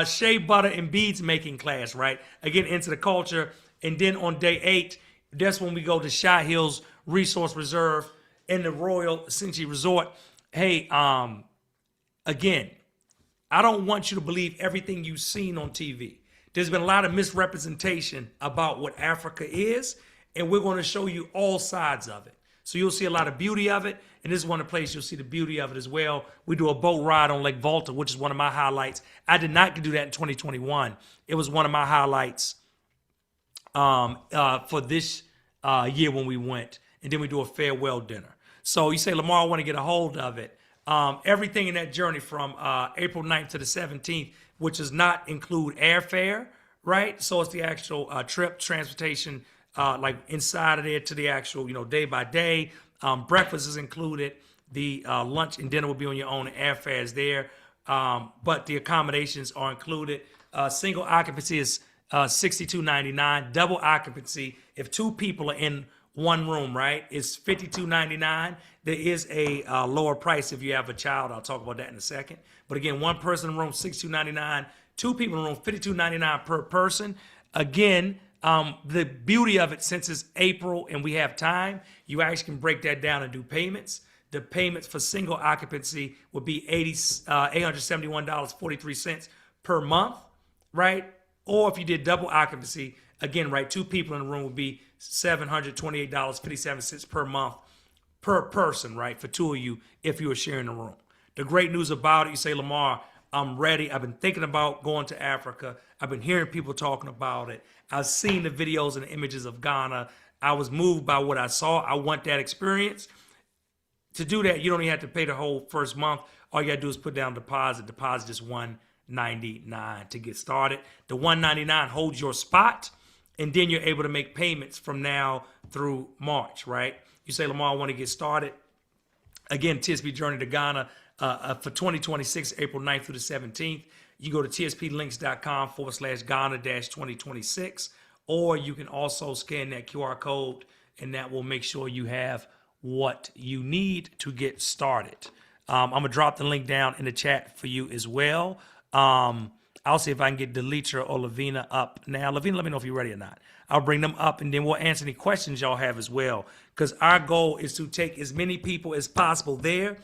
shea butter and beads making class, right? Again, into the culture. And then on day 8, that's when we go to Shy Hills Resource Reserve in the Royal Senchi Resort. Hey, again, I don't want you to believe everything you've seen on TV. There's been a lot of misrepresentation about what Africa is, and we're going to show you all sides of it. So you'll see a lot of beauty of it, and this is one of the places you'll see the beauty of it as well. We do a boat ride on Lake Volta, which is one of my highlights. I did not do that in 2021. It was one of my highlights for this year when we went, and then we do a farewell dinner. So you say, Lamar, I want to get a hold of it. Everything in that journey from April 9th to the 17th, which does not include airfare, right? So it's the actual trip, transportation, like inside of there to the actual, day by day. Breakfast is included. The lunch and dinner will be on your own. Airfare is there. But the accommodations are included. Single occupancy is $62.99. Double occupancy, if 2 people are in one room, right? It's $52.99. There is a lower price if you have a child. I'll talk about that in a second. But again, one person in the room, $62.99. Two people in the room, $52.99 per person. Again, the beauty of it, since it's April and we have time, you actually can break that down and do payments. The payments for single occupancy would be $871.43 per month, right? Or if you did double occupancy, again, right, two people in the room would be $728.57 per month per person, right, for two of you if you were sharing a room. The great news about it, you say, Lamar, I'm ready. I've been thinking about going to Africa. I've been hearing people talking about it. I've seen the videos and the images of Ghana. I was moved by what I saw. I want that experience. To do that, you don't even have to pay the whole first month. All you gotta do is put down deposit. Deposit is $199 to get started. The $199 holds your spot, and then you're able to make payments from now through March, right? You say, Lamar, I want to get started. Again, TSP Journey to Ghana for 2026, April 9th through the 17th. You go to tsplinks.com/Ghana-2026, or you can also scan that QR code, and that will make sure you have what you need to get started. I'm gonna drop the link down in the chat for you as well. I'll see if I can get Delitra or Lavina up now. Lavina, let me know if you're ready or not. I'll bring them up, and then we'll answer any questions y'all have as well, because our goal is to take as many people as possible there,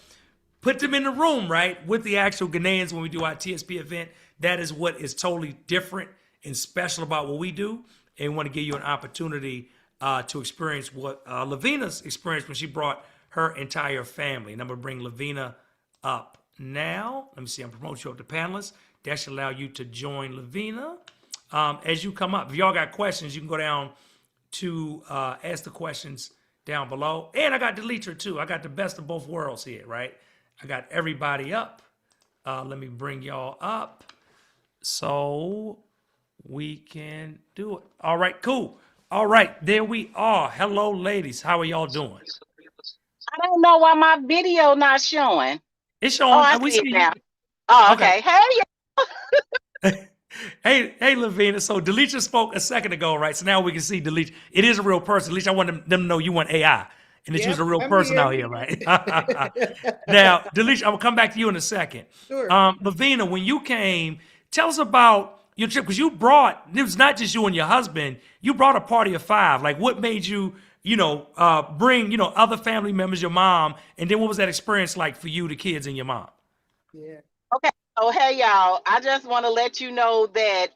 put them in the room, right, with the actual Ghanaians when we do our TSP event. That is what is totally different and special about what we do, and we want to give you an opportunity to experience what Lavina's experienced when she brought her entire family. And I'm going to bring Lavina up now. Let me see. I'm promoting you up to panelists. That should allow you to join Lavina. As you come up, if y'all got questions, you can go down to ask the questions down below. And I got Delitra too. I got the best of both worlds here, right? I got everybody up. Let me bring y'all up so we can do it. All right, cool. All right, there we are. Hello, ladies. How are y'all doing? I don't know why my video not showing. It's showing. Oh, I We see it see now. you. Oh, Okay. okay. Hey, Hey, Lavina. So Delitra spoke a second ago, right? So now we can see Delitra. It is a real person. Delitra, I want them to know you want AI and that Yep, you're a real I'm person here. out here, right? Now, Delitra, I will come back to you in a second. Sure. Lavina, when you came, tell us about your trip, because you brought, it was not just you and your husband, you brought a party of 5. Like, what made you, bring, other family members, your mom, and then what was that experience like for you, the kids, and your mom? Yeah. okay. Oh, hey, y'all. I just want to let you know that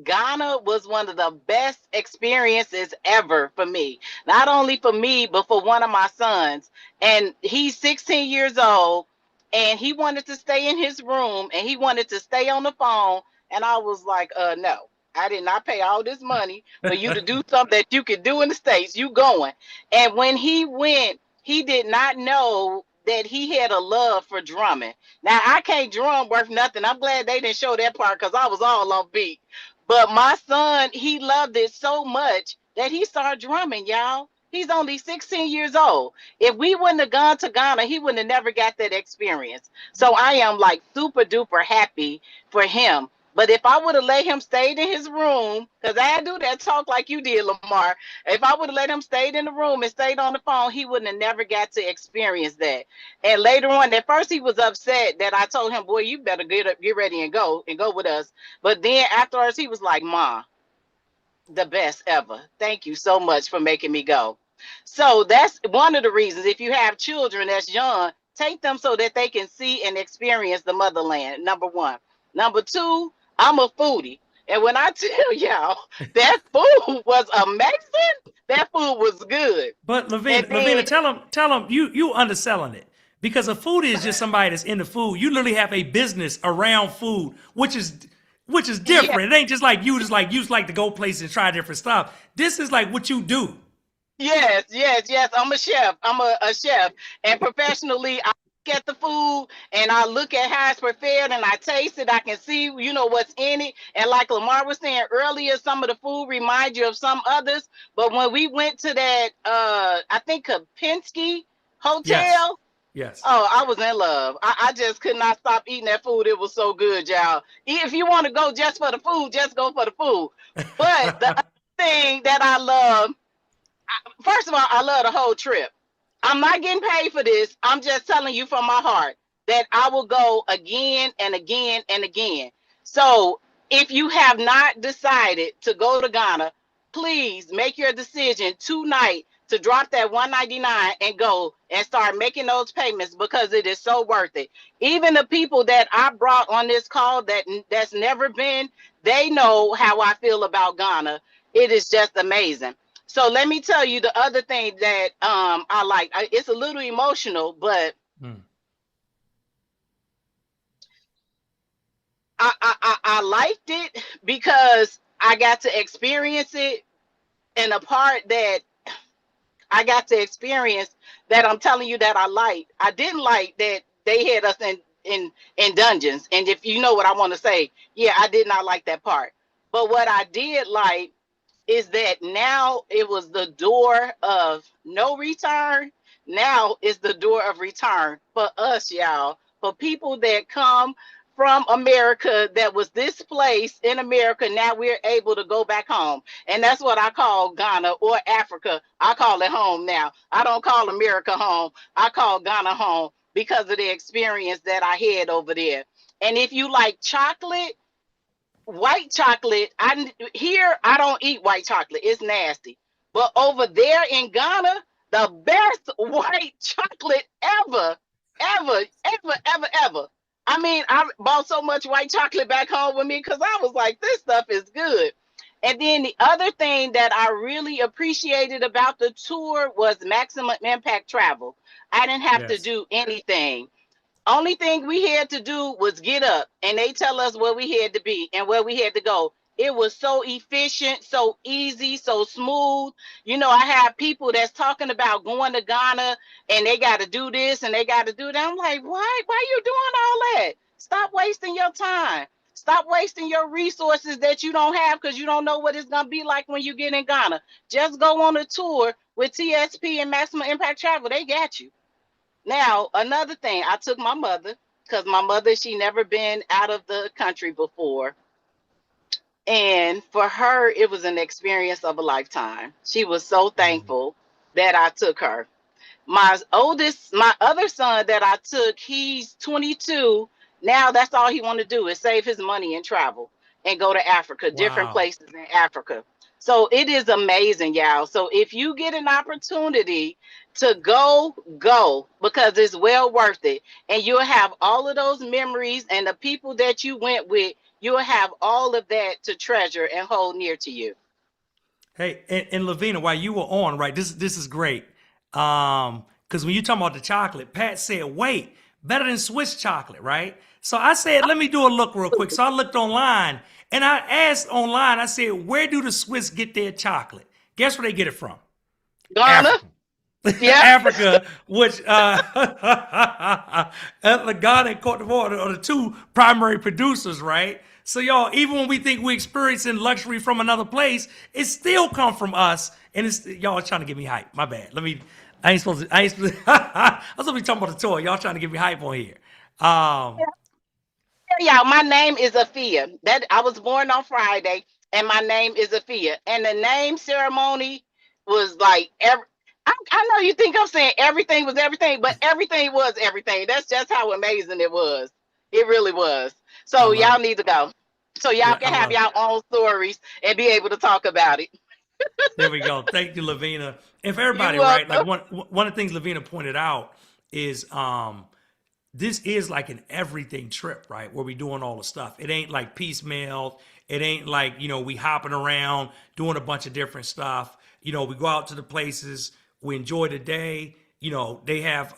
Ghana was one of the best experiences ever for me. Not only for me, but for one of my sons. And he's 16 years old, and he wanted to stay in his room, and he wanted to stay on the phone. And I was like, no, I did not pay all this money for you to do something that you could do in the States. You going. And when he went, he did not know that he had a love for drumming. Now, I can't drum worth nothing. I'm glad they didn't show that part because I was all on beat. But my son, he loved it so much that he started drumming, y'all. He's only 16 years old. If we wouldn't have gone to Ghana, he wouldn't have never got that experience. So I am like super duper happy for him. But if I would have let him stay in his room, because I do that talk like you did, Lamar. If I would have let him stay in the room and stayed on the phone, he wouldn't have never got to experience that. And later on, at first he was upset that I told him, boy, you better get ready and go with us. But then afterwards, he was like, Ma, the best ever. Thank you so much for making me go. So that's one of the reasons. If you have children that's young, take them so that they can see and experience the motherland. Number one. Number two, I'm a foodie. And when I tell y'all that food was amazing, that food was good. But And Lavina, then, tell them you underselling it, because a foodie is just somebody that's into food. You literally have a business around food, which is different. It ain't just like you just like to go places and try different stuff. This is like what you do. yes. I'm a chef. I'm a chef. And professionally, I look at the food and I look at how it's prepared and I taste it. I can see, what's in it. And like Lamar was saying earlier, some of the food reminds you of some others. But when we went to that, I think Kapinski Yes. Hotel. Yes. Oh, I was in love. I just could not stop eating that food. It was so good, y'all. If you want to go just for the food, just go for the food. But the other thing that I love, First of all, I love the whole trip. I'm not getting paid for this. I'm just telling you from my heart that I will go again and again and again. So if you have not decided to go to Ghana, please make your decision tonight to drop that 199 and go and start making those payments, because it is so worth it. Even the people that I brought on this call that's never been, they know how I feel about Ghana. It is just amazing. So let me tell you the other thing that I like. It's a little emotional, but I liked it because I got to experience it in a part that I got to experience that I'm telling you that I liked. I didn't like that they had us in dungeons. And if you know what I want to say, yeah, I did not like that part. But what I did like is that now it was the door of no return. Now is the door of return for us, y'all. For people that come from America, that was displaced in America, now we're able to go back home. And that's what I call Ghana, or Africa. I call it home now. I don't call America home. I call Ghana home because of the experience that I had over there. And if you like chocolate, white chocolate, I don't eat white chocolate. It's nasty. But over there in Ghana, the best white chocolate ever, ever, ever, ever, ever. I mean, I bought so much white chocolate back home with me because I was like, this stuff is good. And then the other thing that I really appreciated about the tour was maximum impact travel. I didn't have to do anything. Only thing we had to do was get up, and they tell us where we had to be and where we had to go. It was so efficient, so easy, so smooth. You know, I have people that's talking about going to Ghana and they got to do this and they got to do that. I'm like, why? Why are you doing all that? Stop wasting your time. Stop wasting your resources that you don't have because you don't know what it's going to be like when you get in Ghana. Just go on a tour with TSP and Maximum Impact Travel. They got you. Now, another thing, I took my mother because my mother, she never been out of the country before. And for her, it was an experience of a lifetime. She was so thankful that I took her. My other son that I took, he's 22. Now that's all he want to do is save his money and travel and go to Africa, different places in Africa. So it is amazing, y'all. So if you get an opportunity to go, because it's well worth it. And you'll have all of those memories, and the people that you went with, you'll have all of that to treasure and hold near to you. Hey, and Lavina, while you were on, right, this is great. Because when you talking about the chocolate, Pat said, wait, better than Swiss chocolate, right? So I said, let me do a look real quick. So I looked online, and I asked online, I said, where do the Swiss get their chocolate? Guess where they get it from? Ghana. Yeah. Africa, which Ghana and Cote d'Ivoire are the two primary producers, right? So y'all, even when we think we're experiencing luxury from another place, it still come from us. And it's y'all trying to get me hype. My bad. I ain't supposed to I was supposed to be talking about the tour. Y'all trying to get me hype on here. Y'all, my name is Afia. That I was born on Friday, and my name is Afia. And the name ceremony was like I know you think I'm saying everything was everything, but everything was everything. That's just how amazing it was. It really was. So y'all need to go. So y'all can have your own stories and be able to talk about it. There we go. Thank you, Lavina. And for everybody, right? Like one of the things Lavina pointed out is this is like an everything trip, right? Where we doing all the stuff. It ain't like piecemeal. It ain't like, we hopping around doing a bunch of different stuff. We go out to the places, we enjoy the day. They have,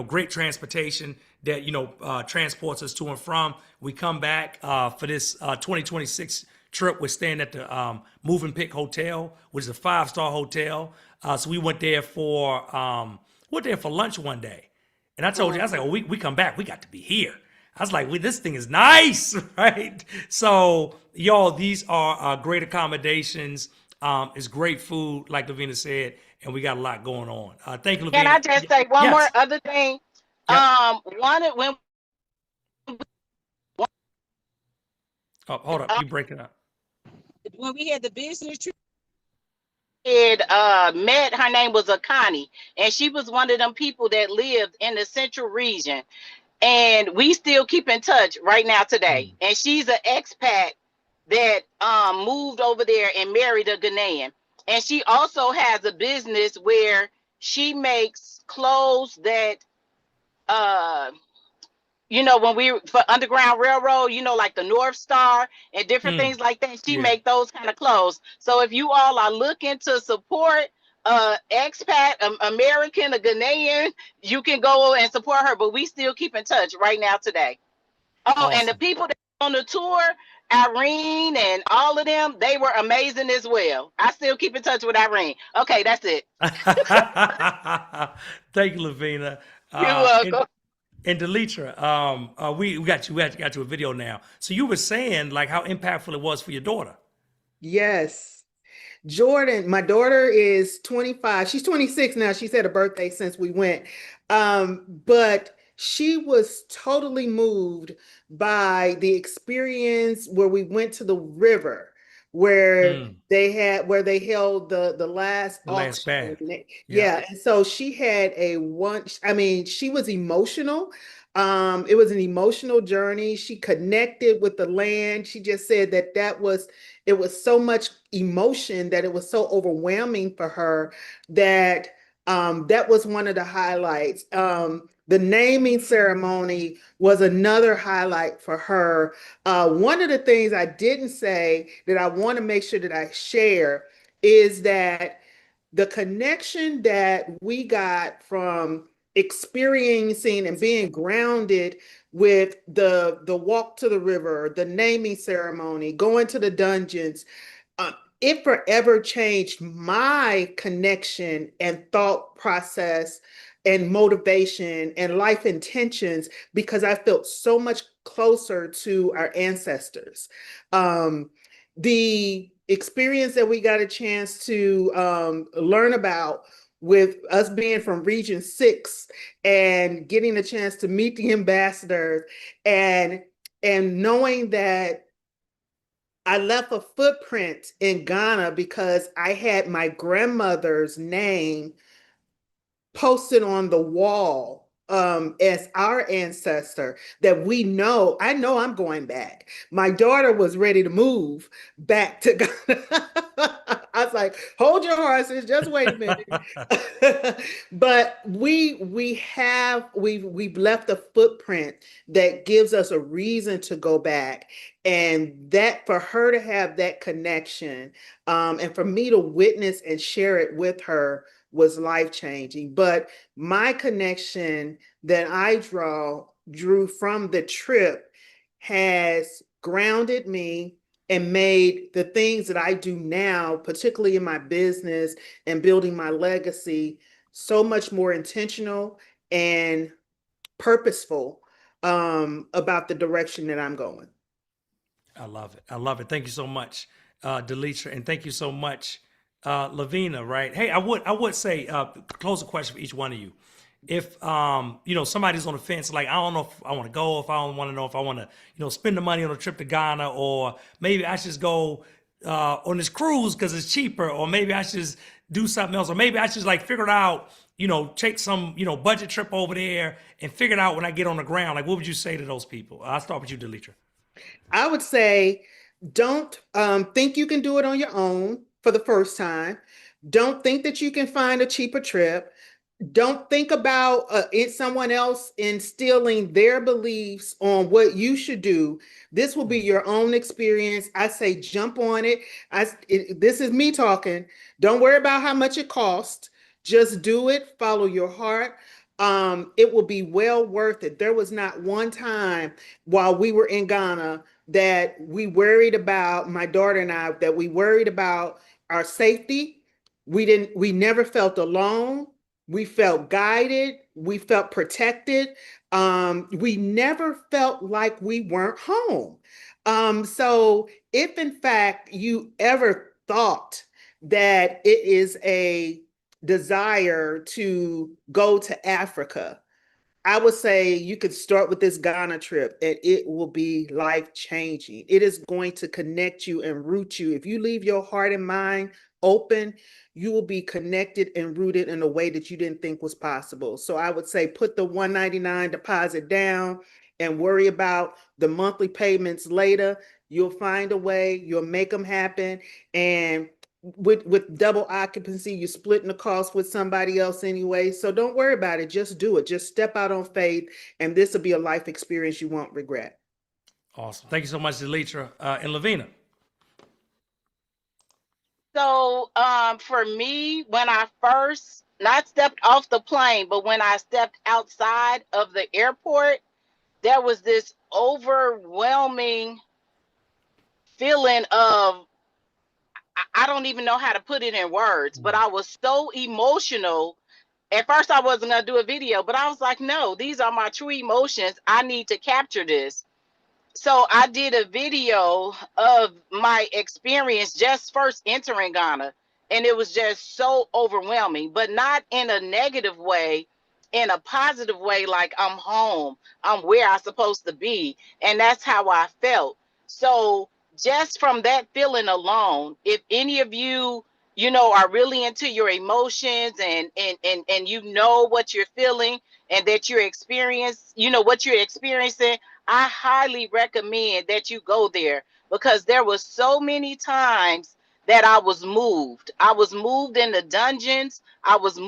great transportation that, transports us to and from. We come back for this 2026 trip. We're staying at the Moving Pick Hotel, which is a 5-star hotel. So we went there for lunch one day. And I told you, I was like, oh, we come back, we got to be here. I was like, this thing is nice, right? So, y'all, these are great accommodations. It's great food, like Lavina said, and we got a lot going on. Thank you, Lavina. Can I just say one more other thing? Yep. When hold up, you breaking up. When we had the business trip, had met, her name was Akani, and she was one of them people that lived in the central region. And we still keep in touch right now today. And she's an expat that moved over there and married a Ghanaian. And she also has a business where she makes clothes that you know, when we for Underground Railroad, you know, like the North Star and different things like that. She make those kind of clothes. So if you all are looking to support expat, American, a Ghanaian, you can go and support her. But we still keep in touch right now today. Oh, and the people that on the tour, Irene and all of them, they were amazing as well. I still keep in touch with Irene. Okay, that's it. Thank you, Lavina. You're welcome. And Delitra, we got you a video now. So you were saying like how impactful it was for your daughter. Yes. Jordan, my daughter is 25. She's 26 now. She's had a birthday since we went. But she was totally moved by the experience where we went to the river, where they held the last auction. Yeah. And so she had she was emotional. It was an emotional journey. She connected with the land. She just said it was so much emotion that it was so overwhelming for her that that was one of the highlights. The naming ceremony was another highlight for her. One of the things I didn't say that I want to make sure that I share is that the connection that we got from experiencing and being grounded with the walk to the river, the naming ceremony, going to the dungeons, it forever changed my connection and thought process and motivation and life intentions because I felt so much closer to our ancestors. The experience that we got a chance to learn about with us being from Region 6 and getting a chance to meet the ambassadors and knowing that I left a footprint in Ghana because I had my grandmother's name posted on the wall as our ancestor that I know I'm going back. My daughter was ready to move back to Ghana. I was like, hold your horses, just wait a minute. But we've left a footprint that gives us a reason to go back. And that for her to have that connection and for me to witness and share it with her was life-changing. But my connection that I drew from the trip has grounded me and made the things that I do now, particularly in my business and building my legacy, so much more intentional and purposeful about the direction that I'm going. I love it. I love it. Thank you so much, Delitra, and thank you so much, Lavina. Right? Hey, I would say close a question for each one of you. If somebody's on the fence, like I don't know if I want to go, if I don't want to know if I want to spend the money on a trip to Ghana, or maybe I should just go on this cruise because it's cheaper, or maybe I should just do something else, or maybe I should like figure it out. Take some budget trip over there and figure it out when I get on the ground. Like, what would you say to those people? I'll start with you, Delitra. I would say don't think you can do it on your own for the first time. Don't think that you can find a cheaper trip. Don't think about someone else instilling their beliefs on what you should do. This will be your own experience. I say jump on it. This is me talking. Don't worry about how much it costs. Just do it. Follow your heart. It will be well worth it. There was not one time while we were in Ghana that we worried about, my daughter and I, that we worried about our safety. We never felt alone. We felt guided. We felt protected. We never felt like we weren't home. So if in fact you ever thought that it is a desire to go to Africa, I would say you could start with this Ghana trip and it will be life-changing. It is going to connect you and root you. If you leave your heart and mind open, you will be connected and rooted in a way that you didn't think was possible. So I would say put the $199 deposit down and worry about the monthly payments later. You'll find a way, you'll make them happen. And with double occupancy, you're splitting the cost with somebody else anyway. So don't worry about it. Just do it. Just step out on faith, and this will be a life experience you won't regret. Awesome. Thank you so much, Delitra. And Lavina. So for me, when I first not stepped off the plane, but when I stepped outside of the airport, there was this overwhelming feeling of, I don't even know how to put it in words, but I was so emotional. At first I wasn't going to do a video, but I was like, no, these are my true emotions. I need to capture this. So I did a video of my experience just first entering Ghana. And it was just so overwhelming, but not in a negative way, in a positive way, like I'm home, I'm where I'm supposed to be. And that's how I felt. So just from that feeling alone, if any of you, you know, are really into your emotions and you know what you're feeling and that you're experiencing, you know, what you're experiencing, I highly recommend that you go there, because there was so many times that I was moved. I was moved in the dungeons. I was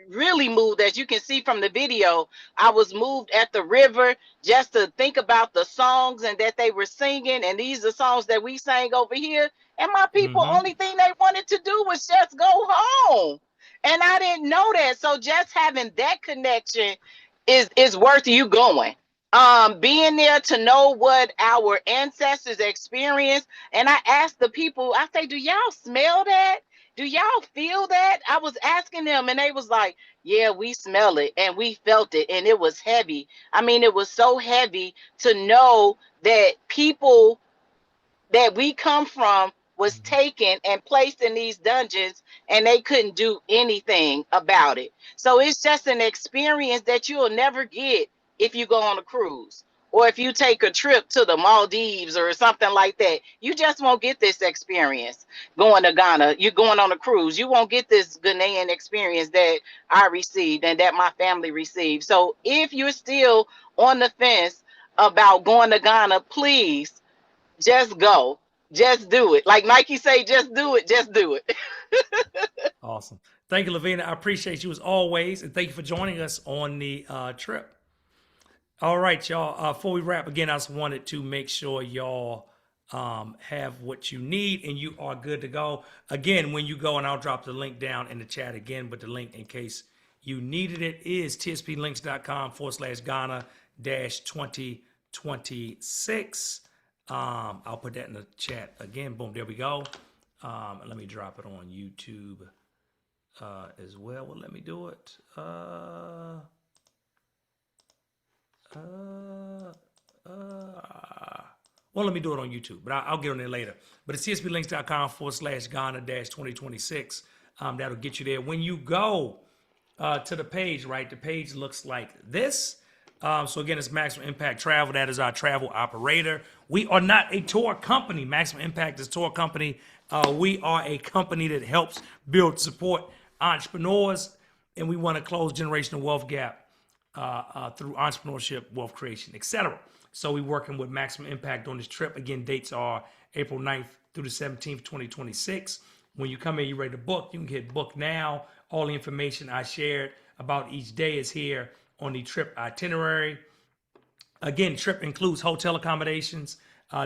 really moved, as you can see from the video. I was moved at the river just to think about the songs and that they were singing. And these are songs that we sang over here. And my people, only thing they wanted to do was just go home. And I didn't know that. So just having that connection is worth you going. Being there to know what our ancestors experienced. And I asked the people, I say, do y'all smell that? Do y'all feel that? I was asking them and they was like, yeah, we smell it and we felt it and it was heavy. I mean, it was so heavy to know that people that we come from was taken and placed in these dungeons and they couldn't do anything about it. So it's just an experience that you'll never get if you go on a cruise or if you take a trip to the Maldives or something like that. You just won't get this experience going to Ghana. You're going on a cruise. You won't get this Ghanaian experience that I received and that my family received. So if you're still on the fence about going to Ghana, please just go. Just do it. Like Nike say, just do it. Just do it. Awesome. Thank you, Lavina. I appreciate you as always. And thank you for joining us on the trip. All right, y'all. Before we wrap, again, I just wanted to make sure y'all have what you need and you are good to go. Again, when you go, and I'll drop the link down in the chat again, but the link in case you needed it is tsplinks.com/Ghana-2026. I'll put that in the chat again. Boom, there we go. Let me drop it on YouTube as well. Well, let me do it. Well, let me do it on YouTube, but I'll get on there later. But it's tsplinks.com/Ghana-2026. That'll get you there. When you go to the page, right, the page looks like this. So again, it's Maximum Impact Travel. That is our travel operator. We are not a tour company. Maximum Impact is a tour company. We are a company that helps build, support entrepreneurs, and we want to close generational wealth gap through entrepreneurship, wealth creation, etc. So we're working with Maximum Impact on this trip. Again, dates are April 9th through the 17th, 2026. When you come in, you're ready to book, you can hit book now. All the information I shared about each day is here on the trip itinerary. Again, trip includes hotel accommodations,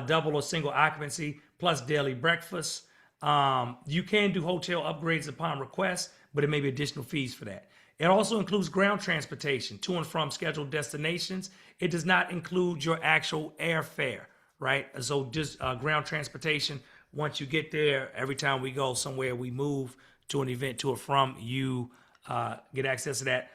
double or single occupancy, plus daily breakfast. You can do hotel upgrades upon request, but it may be additional fees for that. It also includes ground transportation to and from scheduled destinations. It does not include your actual airfare, right? So just ground transportation. Once you get there, every time we go somewhere, we move to an event to or from, you get access to that.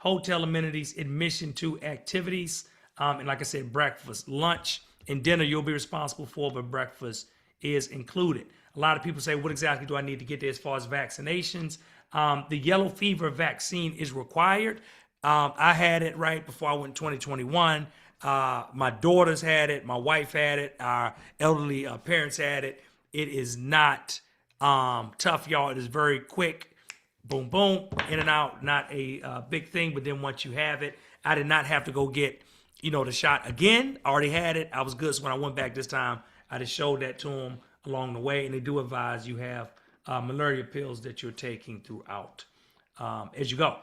Hotel amenities, admission to activities, and like I said, breakfast, lunch, and dinner you'll be responsible for, but breakfast is included. A lot of people say, what exactly do I need to get there as far as vaccinations? The yellow fever vaccine is required. I had it right before I went in 2021. My daughters had it. My wife had it. Our elderly parents had it. It is not Tough, y'all. It is very quick. Boom, boom, in and out. Not a big thing, but then once you have it, I did not have to go get, the shot again. I already had it. I was good. So when I went back this time, I just showed that to them along the way. And they do advise you have malaria pills that you're taking throughout as you go.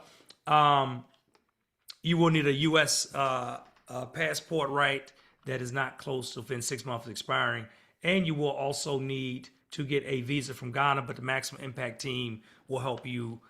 You will need a U.S. Passport, right? That is not close to within 6 months of expiring. And you will also need to get a visa from Ghana, but the Maximum Impact team will help you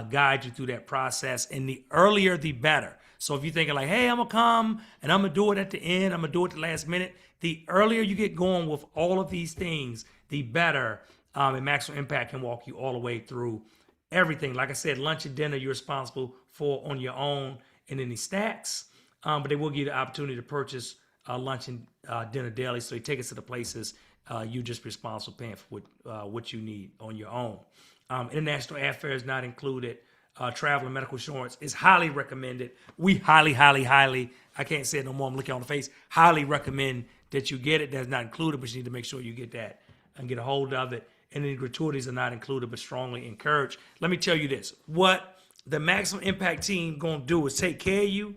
guide you through that process. And the earlier, the better. So if you're thinking like, hey, I'm going to come and I'm going to do it at the end, I'm going to do it at the last minute, the earlier you get going with all of these things, the better. And Maximum Impact can walk you all the way through everything. Like I said, lunch and dinner you're responsible for on your own and any snacks. But they will give you the opportunity to purchase lunch and dinner daily. So they take us to the places you just responsible paying for what you need on your own. International airfare is not included. Travel and medical insurance is highly recommended. We highly, I can't say it no more, I'm looking on the face, highly recommend that you get it. That's not included, but you need to make sure you get that and get a hold of it. And then gratuities are not included, but strongly encouraged. Let me tell you this. What the Maximum Impact team going to do is take care of you.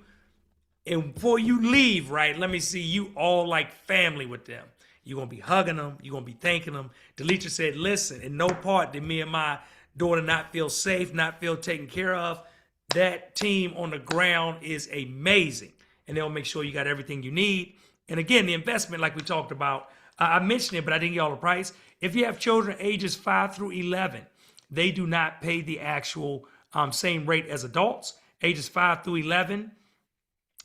And before you leave, right, let me see you all like family with them. You're going to be hugging them. You're going to be thanking them. Deletha said, listen, in no part did me and my daughter not feel safe, not feel taken care of. That team on the ground is amazing. And they'll make sure you got everything you need. And again, the investment, like we talked about, I mentioned it, but I didn't get all the price. If you have children ages 5 through 11, they do not pay the actual same rate as adults. Ages 5 through 11,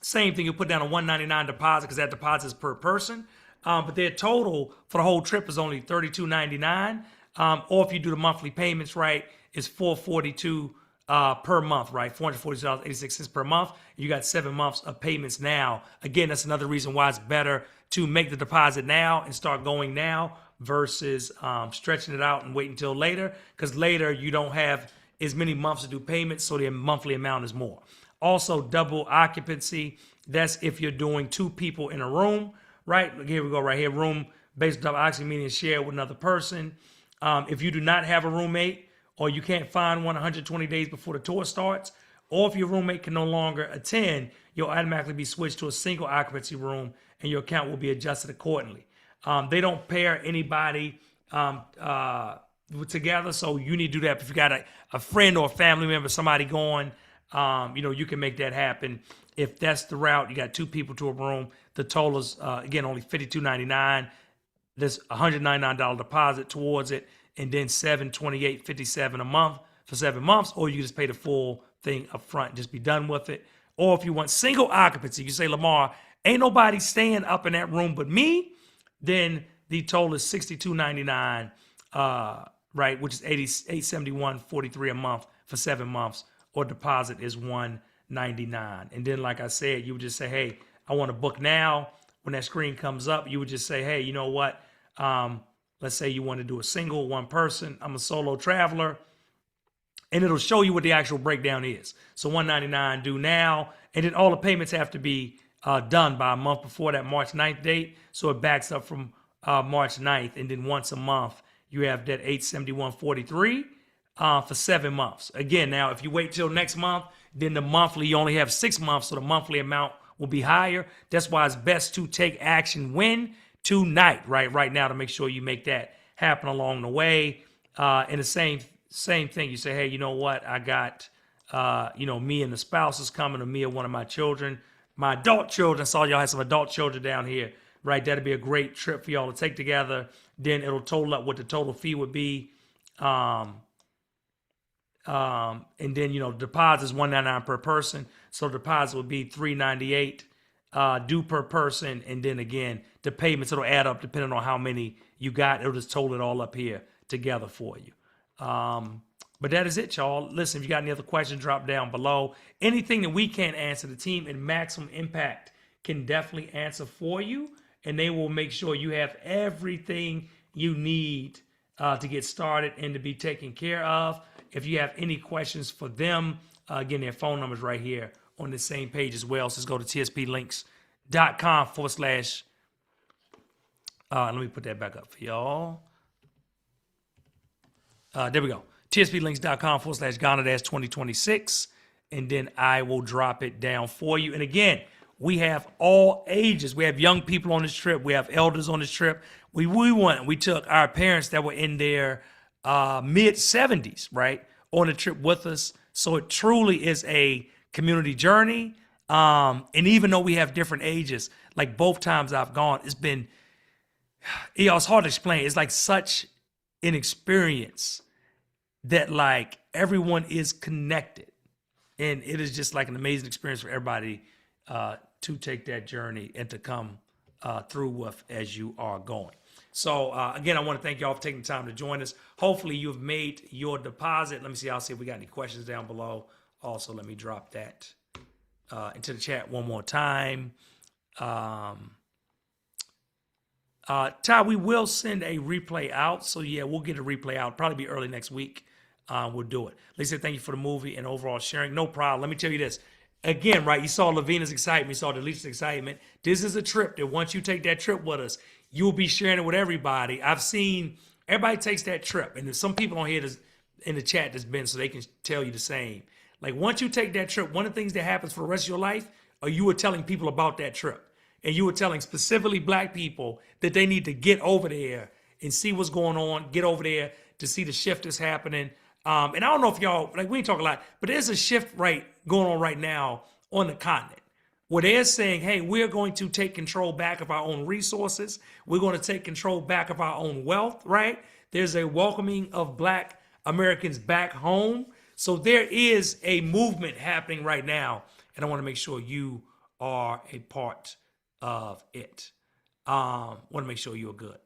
same thing. You put down a $199 deposit because that deposit is per person. But their total for the whole trip is only $32.99. Or if you do the monthly payments right, it's $442 per month, right? $442.86 per month. You got 7 months of payments now. Again, that's another reason why it's better to make the deposit now and start going now versus stretching it out and wait until later. Because later you don't have as many months to do payments, so the monthly amount is more. Also, double occupancy. That's if you're doing 2 people in a room. Right, here we go right here. Room based on double occupancy, meaning share with another person. If you do not have a roommate or you can't find one 120 days before the tour starts, or if your roommate can no longer attend, you'll automatically be switched to a single occupancy room and your account will be adjusted accordingly. They don't pair anybody together, so you need to do that. If you got a friend or a family member, somebody going, you can make that happen. If that's the route, you got 2 people to a room. The total is, again, only $52.99. There's a $199 deposit towards it, and then $728.57 a month for 7 months, or you just pay the full thing up front, just be done with it. Or if you want single occupancy, you say, Lamar, ain't nobody staying up in that room but me, then the total is $62.99, right, which is $871.43 a month for 7 months, or deposit is $199. And then, like I said, you would just say, hey, I want to book now. When that screen comes up, you would just say, hey, you know what? Let's say you want to do a single, one person. I'm a solo traveler. And it'll show you what the actual breakdown is. So $199 due now. And then all the payments have to be done by a month before that March 9th date. So it backs up from March 9th. And then once a month, you have that $871.43 for 7 months. Again, now, if you wait till next month, then the monthly, you only have 6 months, so the monthly amount will be higher. That's why it's best to take action tonight, right now, to make sure you make that happen along the way. And the same thing, you say, hey, you know what? I got, me and the spouse is coming, or me or one of my children, my adult children. I saw y'all have some adult children down here, right? That'd be a great trip for y'all to take together. Then it'll total up what the total fee would be. And then, deposit is $199 per person. So deposit would be $398 due per person. And then again, the payments, it'll add up depending on how many you got. It'll just total it all up here together for you. But that is it, y'all. Listen, if you got any other questions, drop down below. Anything that we can't answer, the team in Maximum Impact can definitely answer for you. And they will make sure you have everything you need to get started and to be taken care of. If you have any questions for them, again, their phone number is right here on the same page as well. So just go to tsplinks.com/ let me put that back up for y'all. There we go. TSPlinks.com/Ghana-2026. And then I will drop it down for you. And again, we have all ages. We have young people on this trip. We have elders on this trip. We took our parents that were in their mid 70s, right, on the trip with us. So it truly is a community journey. And even though we have different ages, like both times I've gone, it's hard to explain. It's like such an experience that like everyone is connected. And it is just like an amazing experience for everybody to take that journey and to come through with as you are going. So again, I want to thank y'all for taking the time to join us. Hopefully you've made your deposit. Let me see. I'll see if we got any questions down below. Also, let me drop that into the chat one more time. Ty, we will send a replay out. So yeah, we'll get a replay out. Probably be early next week. We'll do it. Lisa, thank you for the movie and overall sharing. No problem. Let me tell you this. Again, right, you saw Lavina's excitement. You saw Delisha's excitement. This is a trip that once you take that trip with us, you'll be sharing it with everybody. I've seen everybody takes that trip. And there's some people on here that's in the chat that's been so they can tell you the same. Like once you take that trip, one of the things that happens for the rest of your life are you are telling people about that trip. And you were telling specifically black people that they need to get over there and see what's going on, get over there to see the shift that's happening. And I don't know if y'all, like we ain't talk a lot, but there's a shift going on right now on the continent where they're saying, hey, we're going to take control back of our own resources. We're going to take control back of our own wealth, right? There's a welcoming of black Americans back home. So there is a movement happening right now. And I want to make sure you are a part of it. Want to make sure you're good.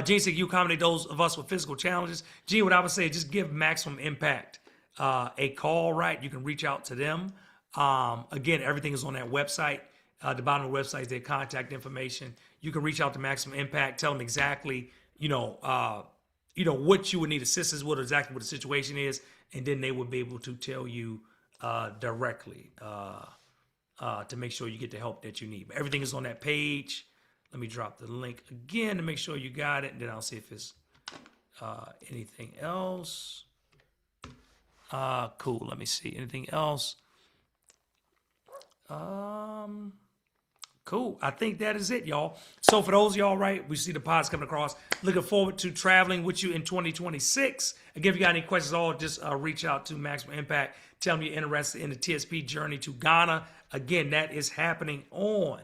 Gene said you accommodate those of us with physical challenges. Gene, what I would say is just give Maximum Impact a call, right? You can reach out to them. Again, everything is on that website. The bottom of the website is their contact information. You can reach out to Maximum Impact, tell them exactly, what you would need assistance with, exactly what the situation is, and then they would be able to tell you directly to make sure you get the help that you need. But everything is on that page. Let me drop the link again to make sure you got it, and then I'll see if it's anything else. Cool. Let me see. Anything else? Cool. I think that is it, y'all. So for those of y'all, right, we see the pods coming across. Looking forward to traveling with you in 2026. Again, if you got any questions at all, just reach out to Maximum Impact. Tell them you're interested in the TSP journey to Ghana. Again, that is happening on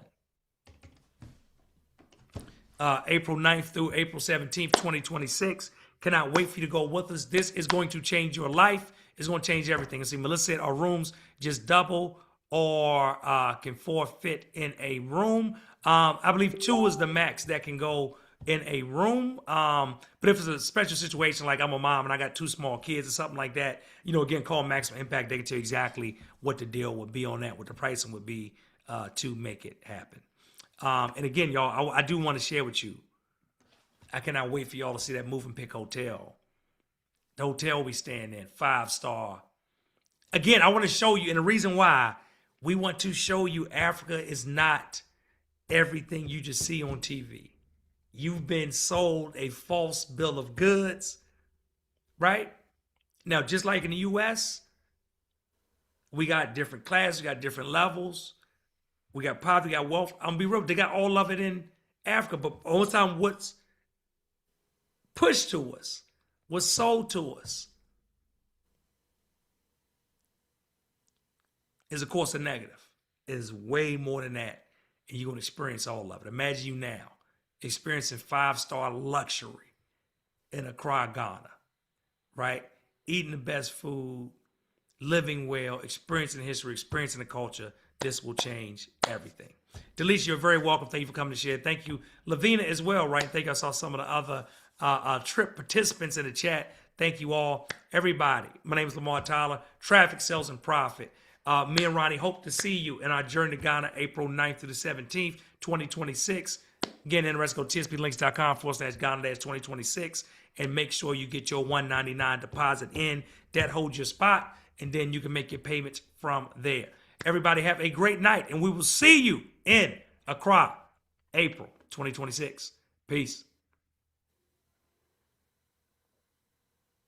April 9th through April 17th, 2026. Cannot wait for you to go with us. This is going to change your life. It's going to change everything. And see, Melissa said our rooms just double or can fit in a room. I believe 2 is the max that can go in a room. But if it's a special situation, like I'm a mom and I got 2 small kids or something like that, again, call Maximum Impact. They can tell you exactly what the deal would be on that, what the pricing would be to make it happen. And again, y'all, I do want to share with you. I cannot wait for y'all to see that Move and Pick hotel. The hotel we staying in, 5-star. Again, I want to show you, and the reason why we want to show you Africa is not everything you just see on TV. You've been sold a false bill of goods, right? Now, just like in the U.S., we got different classes, we got different levels. We got poverty, we got wealth. I'm gonna be real, they got all of it in Africa, but all the time what's pushed to us, what's sold to us is of course a negative. It is way more than that. And you're gonna experience all of it. Imagine you now experiencing 5-star luxury in Accra, Ghana, right? Eating the best food, living well, experiencing history, experiencing the culture. This will change everything. Delisha, you're very welcome. Thank you for coming to share. Thank you, Lavina, as well, right? I think I saw some of the other trip participants in the chat. Thank you all, everybody. My name is Lamar Tyler, Traffic, Sales, and Profit. Me and Ronnie hope to see you in our journey to Ghana, April 9th through the 17th, 2026. Again, interested, go to tsplinks.com/Ghana-2026 and make sure you get your $199 deposit in. That holds your spot, and then you can make your payments from there. Everybody have a great night, and we will see you in Accra, April 2026. Peace.